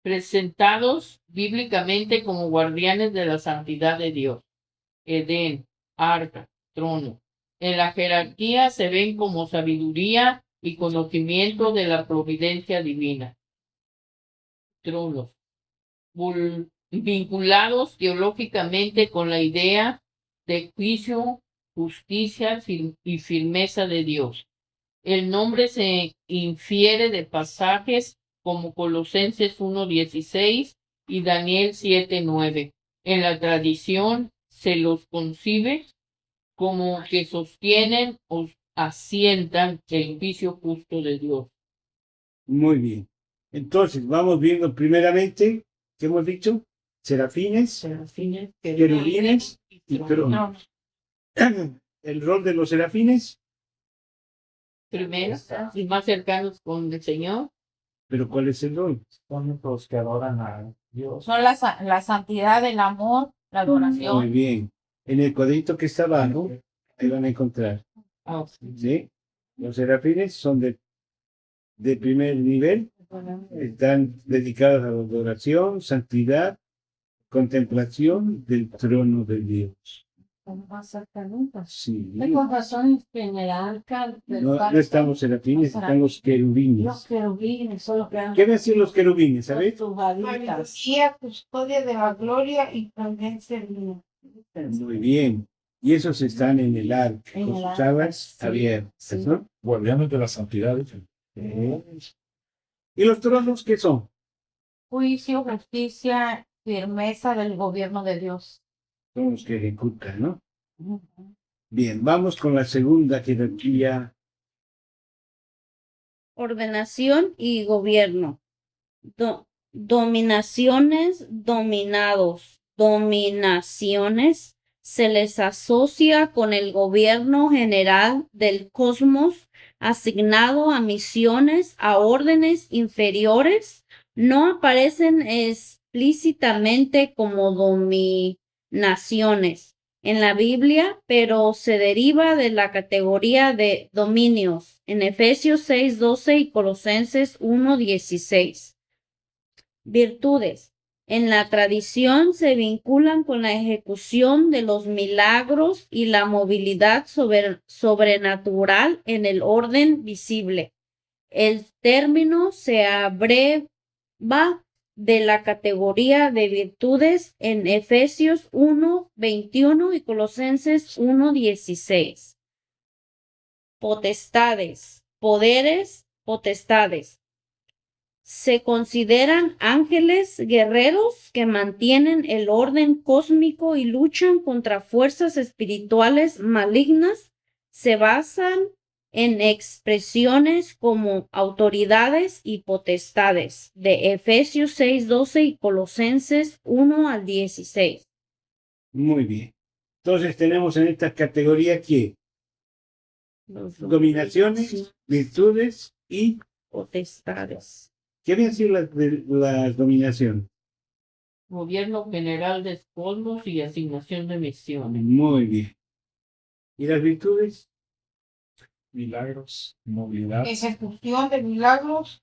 presentados bíblicamente como guardianes de la santidad de Dios. Edén, arca, trono. En la jerarquía se ven como sabiduría y conocimiento de la providencia divina. Tronos. Vinculados teológicamente con la idea de juicio, justicia y firmeza de Dios. El nombre se infiere de pasajes como Colosenses 1:16 y Daniel 7:9. En la tradición se los concibe como que sostienen o asientan el juicio justo de Dios. Muy bien. Entonces, vamos viendo primeramente, ¿qué hemos dicho? Serafines, querubines y tronos. El rol de los serafines, Primero, y más cercanos con el Señor. pero ¿cuál es el rol? Son los que adoran a Dios. Son la santidad, el amor, la Muy adoración. bien. En el cuadrito que está abajo, ahí van a encontrar. ¿Sí? Los serafines son de primer nivel, están dedicados a la adoración, santidad, contemplación del trono de Dios. Sí. Tengo razón que en el arca del No pacto, estamos serafines, están los querubines. los querubines son los que han ¿Qué decían los querubines, sabes? sus alitas. Sabiduría, custodia de la gloria y prudencia divina. Muy bien. Y esos están en el arca, En con el sus arca, alas sí. abiertas, Sí. ¿no? Guardianes de la santidad. ¿Y los tronos qué son? Juicio, justicia, firmeza del gobierno de Dios. Son los que ejecutan, ¿no? Bien, vamos con la segunda jerarquía. Ordenación y gobierno. Dominaciones, dominados. Dominaciones se les asocia con el gobierno general del cosmos asignado a misiones, a órdenes inferiores. No aparecen explícitamente como dominaciones en la Biblia, pero se deriva de la categoría de dominios en Efesios 6:12 y Colosenses 1:16. Virtudes. En la tradición se vinculan con la ejecución de los milagros y la movilidad sobrenatural en el orden visible. El término se abreva de la categoría de virtudes en Efesios 1:21 y Colosenses 1:16. Potestades, poderes, potestades. Se consideran ángeles guerreros que mantienen el orden cósmico y luchan contra fuerzas espirituales malignas. Se basan en expresiones como autoridades y potestades de Efesios 6:12 y Colosenses 1-16. Muy bien. Entonces tenemos en esta categoría que dominaciones, virtudes y potestades. ¿qué habían sido las dominaciones? Gobierno general de cosmos y asignación de misiones. Muy bien. ¿Y las virtudes? Milagros, movilidad. Ejecución de milagros,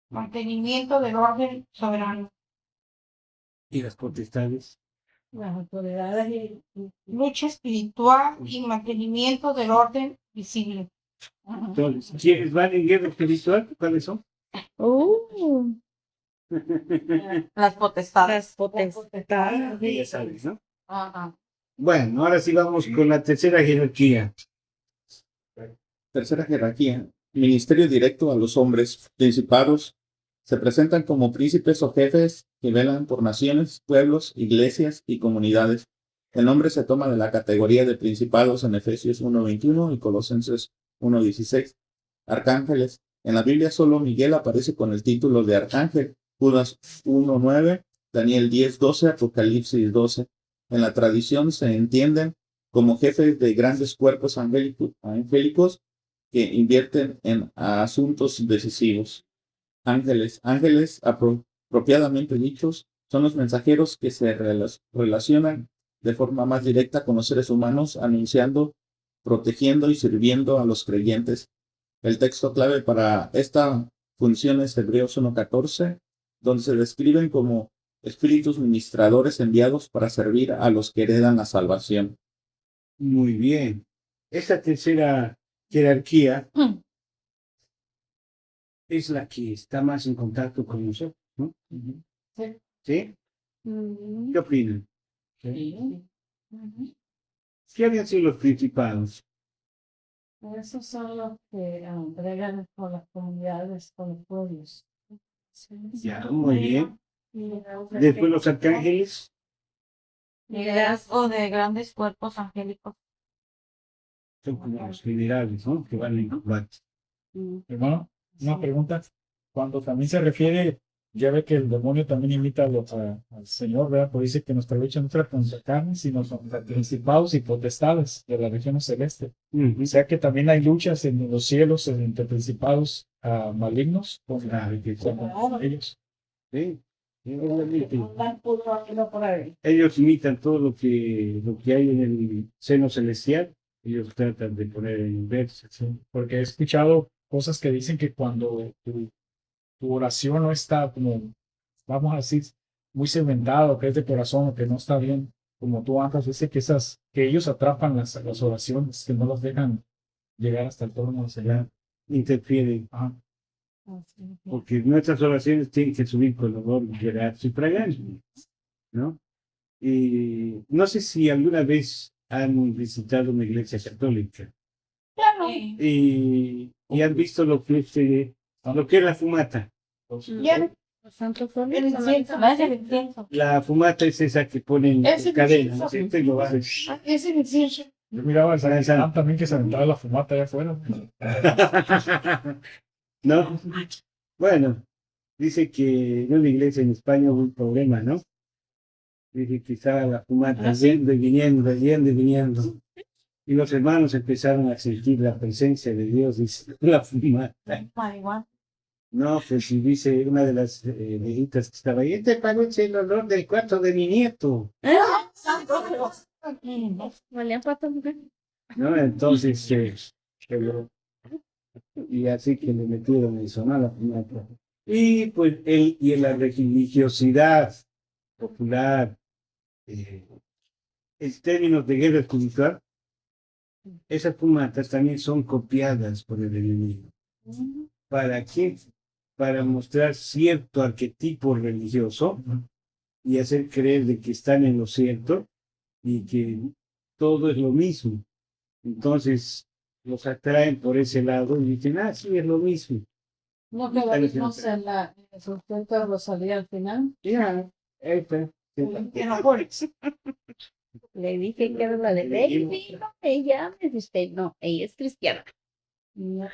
mantenimiento del orden soberano. ¿Y las potestades? Las autoridades y Lucha espiritual y mantenimiento del orden visible. Entonces, ¿quiénes van en guerra espiritual? ¿Cuáles son? Las potestades. Las potestades. Ya sabes, ¿no? Ajá. Bueno, ahora sí vamos con la tercera jerarquía. Tercera jerarquía. Ministerio directo a los hombres. Principados. Se presentan como príncipes o jefes que velan por naciones, pueblos, iglesias y comunidades. El nombre se toma de la categoría de principados en Efesios 1:21 y Colosenses 1:16. Arcángeles. En la Biblia solo Miguel aparece con el título de arcángel. Judas 1:9, Daniel 10:12, Apocalipsis 12. En la tradición se entienden como jefes de grandes cuerpos angélicos que invierten en asuntos decisivos. Ángeles. Ángeles, apropiadamente dichos, son los mensajeros que se relacionan de forma más directa con los seres humanos, anunciando, protegiendo y sirviendo a los creyentes. El texto clave para esta función es Hebreos 1:14, donde se describen como espíritus ministradores enviados para servir a los que heredan la salvación. Muy bien. Esta tercera jerarquía es la que está más en contacto con nosotros, ¿no? ¿Sí? ¿Qué opinan? ¿Qué habían sido los principados? Esos son los que bregan con las comunidades, con los pueblos. Ya, muy bien. Y Después los arcángeles. Liderazgo de grandes cuerpos angélicos. Son como los generales, ¿no? Que van en combate. Hermano, una pregunta. Cuando también se refiere, ya ve que el demonio también imita al Señor, ¿verdad? Pues dice que nuestra lucha no es contra carne, sino contra principados y potestades de la región celeste. O sea que también hay luchas en los cielos entre principados malignos contra ellos. Sí. por ahí. Ellos imitan todo lo que hay en el seno celestial. Ellos tratan de poner en inverso. Sí, porque he escuchado cosas que dicen que cuando tu oración no está como, vamos a decir, muy cementado, que es de corazón o que no está bien, como tú andas, dice que ellos atrapan las oraciones, que no las dejan llegar hasta el trono hacia allá. Interfieren. Ajá. Porque nuestras oraciones tienen que subir con olor grato y fragante, ¿no? Y no sé si alguna vez han visitado una iglesia católica y han visto lo que es la fumata. Los santos son El incienso. La fumata es esa que ponen Es en cadena, incienso. ¿no? Sí, te lo vas a- Es el incienso. Yo miraba al San también que se aventaba la fumata allá afuera. ¿No? Bueno, dice que en una iglesia en España hubo un problema, ¿no? Dice que estaba la fumata yendo y viniendo, yendo y viniendo. Y los hermanos empezaron a sentir la presencia de Dios, dice la fumata. Marihuana. No, pues y dice una de las viejitas que estaba ahí, este parece el olor del cuarto de mi nieto. Valían patas, ¿No? Entonces, y así que le metieron eso, ¿no? La fumata. Y pues y en la religiosidad popular, en términos de guerra espiritual, esas fumatas también son copiadas por el enemigo. ¿Para qué? Para mostrar cierto arquetipo religioso y hacer creer de que están en lo cierto y que todo es lo mismo. Entonces los atraen por ese lado y dicen, ah, sí, es lo mismo. No que la vimos en el sustento de Rosalía al final. Ya, esta. Le dije que era la de Baby, no me llames. Usted no, ella es cristiana. No,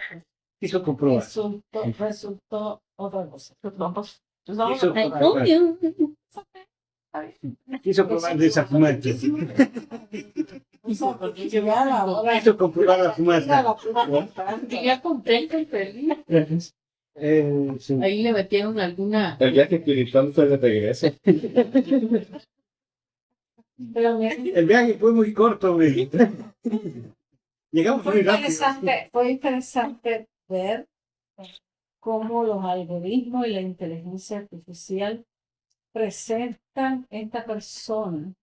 Quiso comprobar. resultó otra cosa. Quiso Ay, comprobar. obvio. Quiso probar de esa fumata. Ahora Quiso comprobar la fumata. Ya contento y feliz. Sí. Ahí le metieron alguna. El viaje espiritual fue de regreso. El viaje fue muy corto, güey. Llegamos muy rápido. Fue interesante ver cómo los algoritmos y la inteligencia artificial presentan esta persona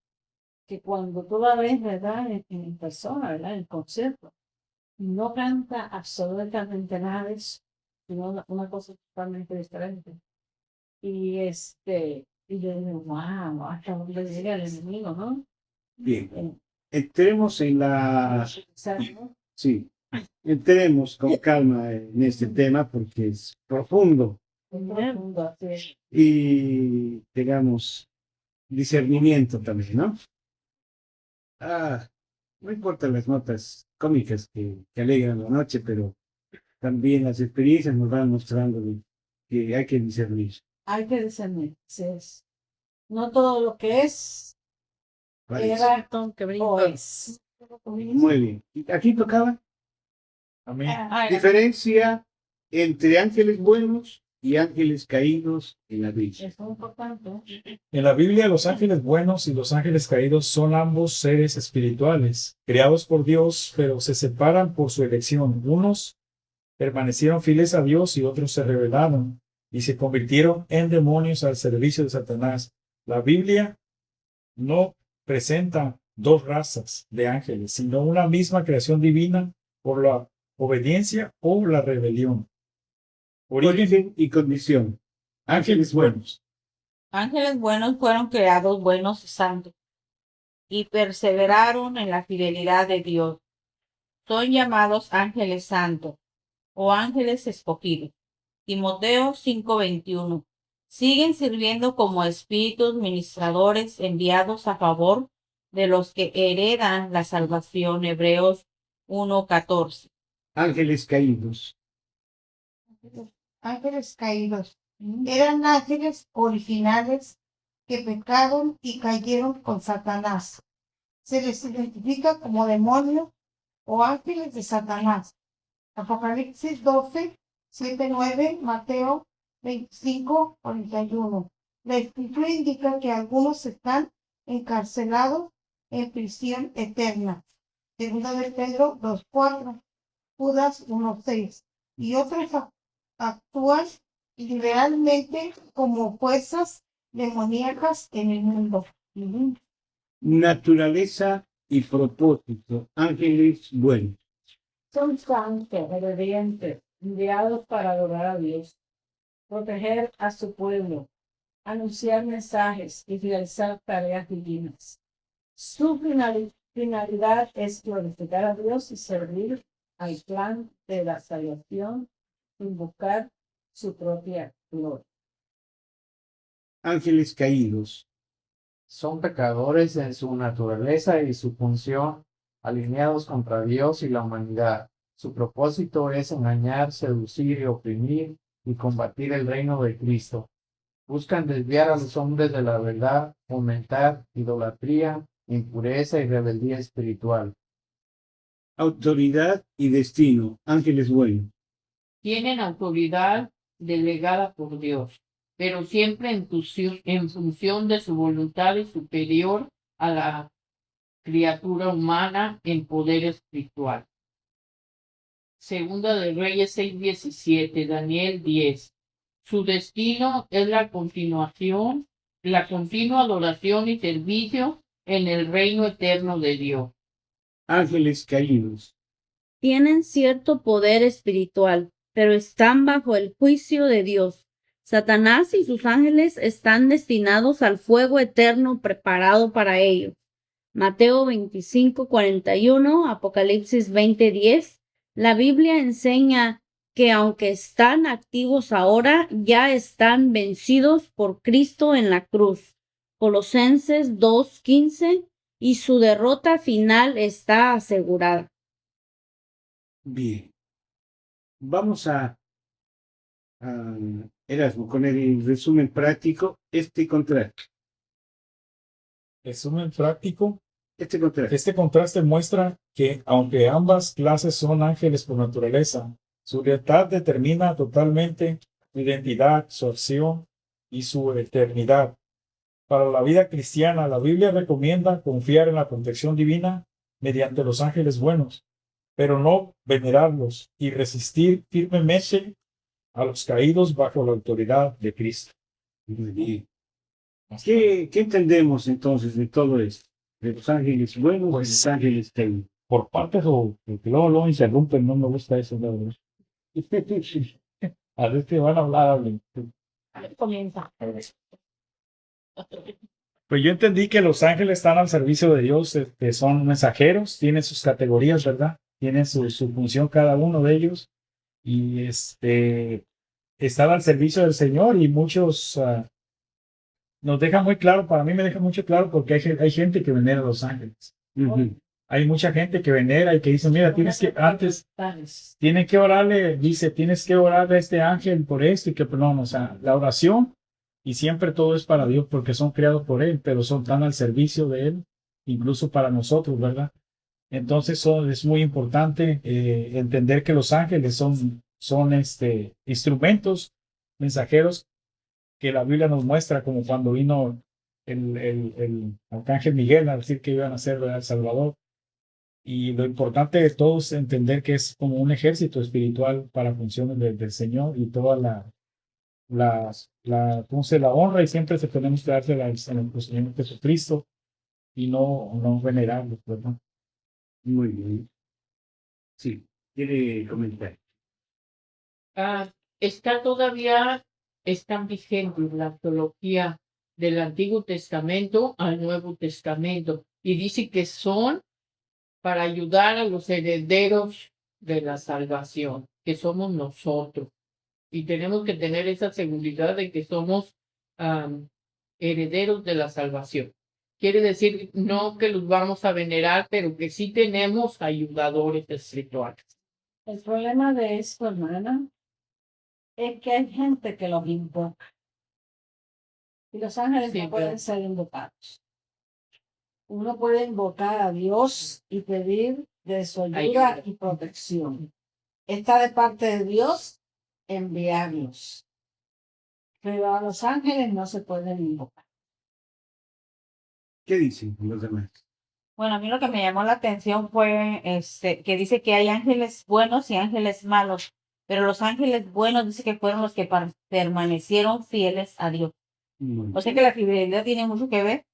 que cuando tú la ves, ¿verdad? En persona, ¿verdad? En concierto, no canta absolutamente nada de eso, sino una cosa totalmente diferente. Y y yo digo, wow, hasta dónde llega el enemigo, ¿no? Bien. Entremos en la. ¿no? Sí. Entremos con calma en este tema porque es profundo Profundo, así es. y tengamos discernimiento también, ¿no? No importan las notas cómicas que alegran la noche, pero también las experiencias nos van mostrando que hay que discernir. Hay que discernir, así es. No todo lo que es, Vale. era Que o brinca. es. Muy bien. ¿Y aquí tocaba? Amén. Diferencia entre ángeles buenos y ángeles caídos en la Biblia. Es muy importante. En la Biblia, los ángeles buenos y los ángeles caídos son ambos seres espirituales, creados por Dios, pero se separan por su elección. Unos permanecieron fieles a Dios y otros se rebelaron y se convirtieron en demonios al servicio de Satanás. La Biblia no presenta dos razas de ángeles, sino una misma creación divina por la obediencia o la rebelión. Origen y condición. Ángeles buenos. Ángeles buenos fueron creados buenos y santos, y perseveraron en la fidelidad de Dios. Son llamados ángeles santos o ángeles escogidos. Timoteo 5:21. Siguen sirviendo como espíritus ministradores enviados a favor de los que heredan la salvación. Hebreos 1:14. Ángeles caídos. Ángeles caídos. Eran ángeles originales que pecaron y cayeron con Satanás. Se les identifica como demonios o ángeles de Satanás. Apocalipsis 12, 7, 9, Mateo 25, 41. La escritura indica que algunos están encarcelados en prisión eterna. Segunda de Pedro 2:4, Judas 1:6. Y otros actúan liberalmente como fuerzas demoníacas en el mundo. Naturaleza y propósito. Ángeles buenos. Son santos, obedientes, enviados para adorar a Dios, proteger a su pueblo, anunciar mensajes y realizar tareas divinas. Su finalidad es glorificar a Dios y servir al plan de la salvación sin buscar su propia gloria. Ángeles caídos. Son pecadores en su naturaleza y su función, alineados contra Dios y la humanidad. Su propósito es engañar, seducir y oprimir y combatir el reino de Cristo. Buscan desviar a los hombres de la verdad, fomentar idolatría, impureza y rebeldía espiritual. Autoridad y destino. Ángeles buenos. Tienen autoridad delegada por Dios, pero siempre en función de su voluntad y superior a la criatura humana en poder espiritual. Segunda de Reyes 6:17, Daniel 10. Su destino es la continua adoración y servicio en el reino eterno de Dios. Ángeles caídos. Tienen cierto poder espiritual, pero están bajo el juicio de Dios. Satanás y sus ángeles están destinados al fuego eterno preparado para ellos. Mateo 25:41, Apocalipsis 20:10. La Biblia enseña que aunque están activos ahora, ya están vencidos por Cristo en la cruz. Colosenses 2:15, y su derrota final está asegurada. Bien. Vamos a Erasmo, con el resumen práctico, contraste. Resumen práctico. Contraste. Este contraste muestra que, aunque ambas clases son ángeles por naturaleza, su lealtad determina totalmente su identidad, su acción y su eternidad. Para la vida cristiana, la Biblia recomienda confiar en la protección divina mediante los ángeles buenos, pero no venerarlos y resistir firmemente a los caídos bajo la autoridad de Cristo. Muy bien. ¿Qué entendemos entonces de todo esto? De los ángeles buenos y los ángeles caídos. Por partes o porque luego interrumpen, no me gusta eso, la verdad. A ver que van a hablen. Comienza. Pues yo entendí que los ángeles están al servicio de Dios, son mensajeros, tienen sus categorías, ¿verdad? Tienen su función cada uno de ellos y están al servicio del Señor y muchos nos deja muy claro, para mí me deja mucho claro porque hay gente que venera a los ángeles. Hay mucha gente que venera y que dice, mira, tienen que orarle, dice, tienes que orarle a este ángel por esto y que no, o sea, la oración y siempre todo es para Dios porque son creados por Él, pero son tan al servicio de Él, incluso para nosotros, ¿verdad? Entonces es muy importante entender que los ángeles son instrumentos, mensajeros que la Biblia nos muestra, como cuando vino el arcángel Miguel a decir que iban a ser el Salvador. Y lo importante de todo es entender que es como un ejército espiritual para funciones del Señor y toda la honra y siempre se tenemos que dársela al Señor Jesucristo. y no venerarlos, ¿verdad? Muy bien. Sí, quiere comentar. Está todavía, están vigentes la teología del Antiguo Testamento al Nuevo Testamento y dice que son para ayudar a los herederos de la salvación, que somos nosotros. Y tenemos que tener esa seguridad de que somos herederos de la salvación. Quiere decir no que los vamos a venerar, pero que sí tenemos ayudadores espirituales. El problema de esto, hermana, es que hay gente que los invoca. Y los ángeles Sí, no pueden claro. ser invocados. Uno puede invocar a Dios y pedir de su ayuda Ayuda. y protección. Está de parte de Dios enviarlos. Pero a los ángeles no se pueden invocar. ¿Qué dicen los demás? Bueno, a mí lo que me llamó la atención fue que dice que hay ángeles buenos y ángeles malos, pero los ángeles buenos dice que fueron los que permanecieron fieles a Dios. O sea que la fidelidad tiene mucho que ver.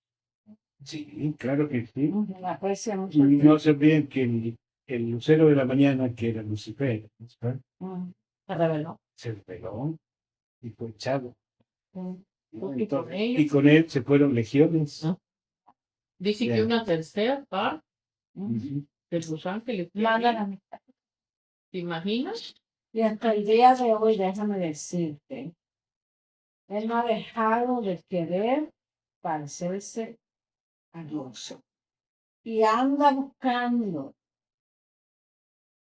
Sí, claro que sí. Me aprecia mucho. Y no se olviden que el lucero de la mañana, que era Lucifer, Se reveló. se rebeló y fue echado. ¿No? Porque con Entonces, ellos- y con él se fueron legiones. Dice Ya. que una tercera parte Ujú. de los ángeles. Mandan a mí. ¿Te imaginas? Y hasta el día de hoy, déjame decirte, él no ha dejado de querer parecerse a Dios. Y anda buscando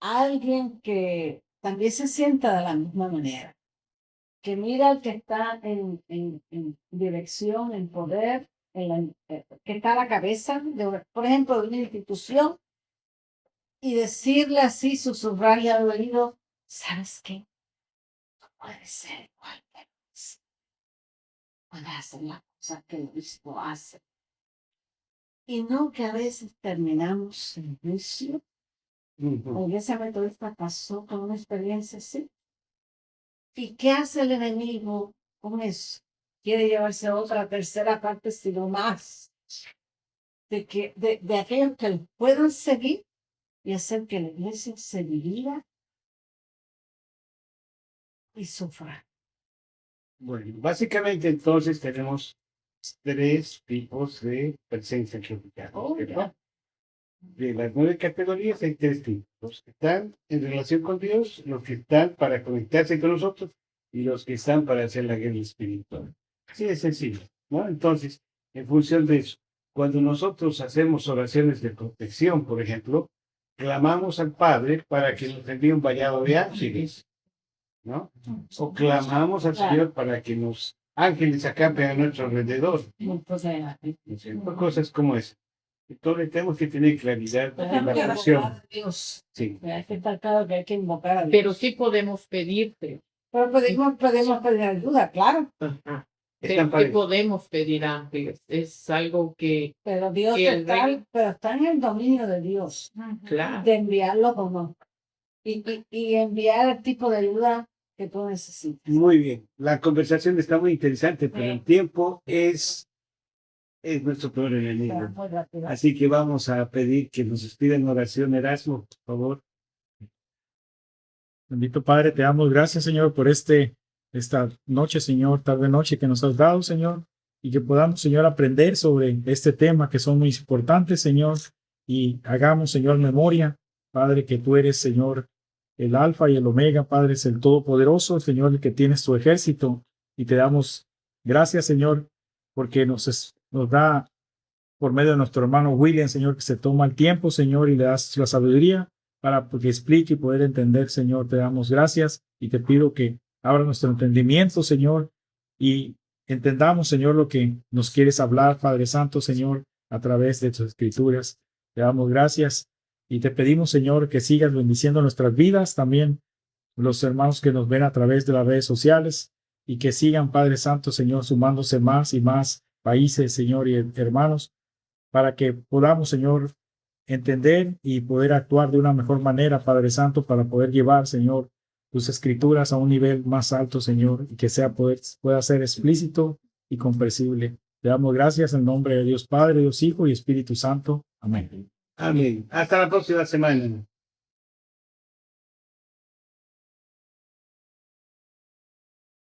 a alguien que también se sienta de la misma manera. Que mira al que está en dirección, en poder, que está a la cabeza, por ejemplo, de una institución, y decirle así, susurrarle al oído, ¿sabes qué? Tú puedes ser igual que Luis. Puedes hacer las cosas que Luis no hace. Y no que a veces terminamos en juicio. Ujú. La iglesia metodista pasó con una experiencia así. ¿Y qué hace el enemigo con eso? Quiere llevarse otra tercera parte, sino más, de aquellos que lo puedan seguir y hacer que la iglesia se divida y sufra. Bueno, básicamente entonces tenemos 3 tipos de presencia angelical. Oh, ¿cierto? ya. De las 9 categorías hay 3 tipos. Los que están en relación con Dios, los que están para conectarse con nosotros y los que están para hacer la guerra espiritual. Así de sencillo, ¿no? Entonces, en función de eso, cuando nosotros hacemos oraciones de protección, por ejemplo, clamamos al Padre para que nos envíe un vallado de ángeles, ¿no? O clamamos al Señor para que los ángeles acampen a nuestro alrededor. Entonces, Cosas como esa. Entonces tenemos que tener claridad en la que oración. invocar a Dios. Sí. Hay que estar claro que hay que invocar a Dios. Pero sí podemos pedirte. Pero podemos pedir ayuda, claro. Están ¿Qué podemos pedir, ángeles? Es algo que, Pero Dios Y el está, rey- pero está en el dominio de Dios. claro, De enviarlo como. Y enviar el tipo de ayuda que tú necesitas. Muy bien. La conversación está muy interesante, pero el tiempo es nuestro peor enemigo. Pero muy rápido. Así que vamos a pedir que nos despida en oración, Erasmo, por favor. Bendito Padre, te damos gracias, Señor, por esta noche, Señor, tarde noche que nos has dado, Señor, y que podamos, Señor, aprender sobre este tema que son muy importantes, Señor, y hagamos, Señor, memoria, Padre, que tú eres, Señor, el Alfa y el Omega, Padre, es el Todopoderoso, Señor, el que tienes tu ejército, y te damos gracias, Señor, porque nos da por medio de nuestro hermano William, Señor, que se toma el tiempo, Señor, y le das la sabiduría para que explique y poder entender, Señor. Te damos gracias y te pido que abra nuestro entendimiento, Señor, y entendamos, Señor, lo que nos quieres hablar, Padre Santo, Señor, a través de tus escrituras. Te damos gracias y te pedimos, Señor, que sigas bendiciendo nuestras vidas, también los hermanos que nos ven a través de las redes sociales y que sigan, Padre Santo, Señor, sumándose más y más países, Señor, y hermanos, para que podamos, Señor, entender y poder actuar de una mejor manera, Padre Santo, para poder llevar, Señor, tus escrituras a un nivel más alto, Señor, y que pueda ser explícito y comprensible. Te damos gracias en nombre de Dios Padre, Dios Hijo y Espíritu Santo. Amén. Amén. Hasta la próxima semana.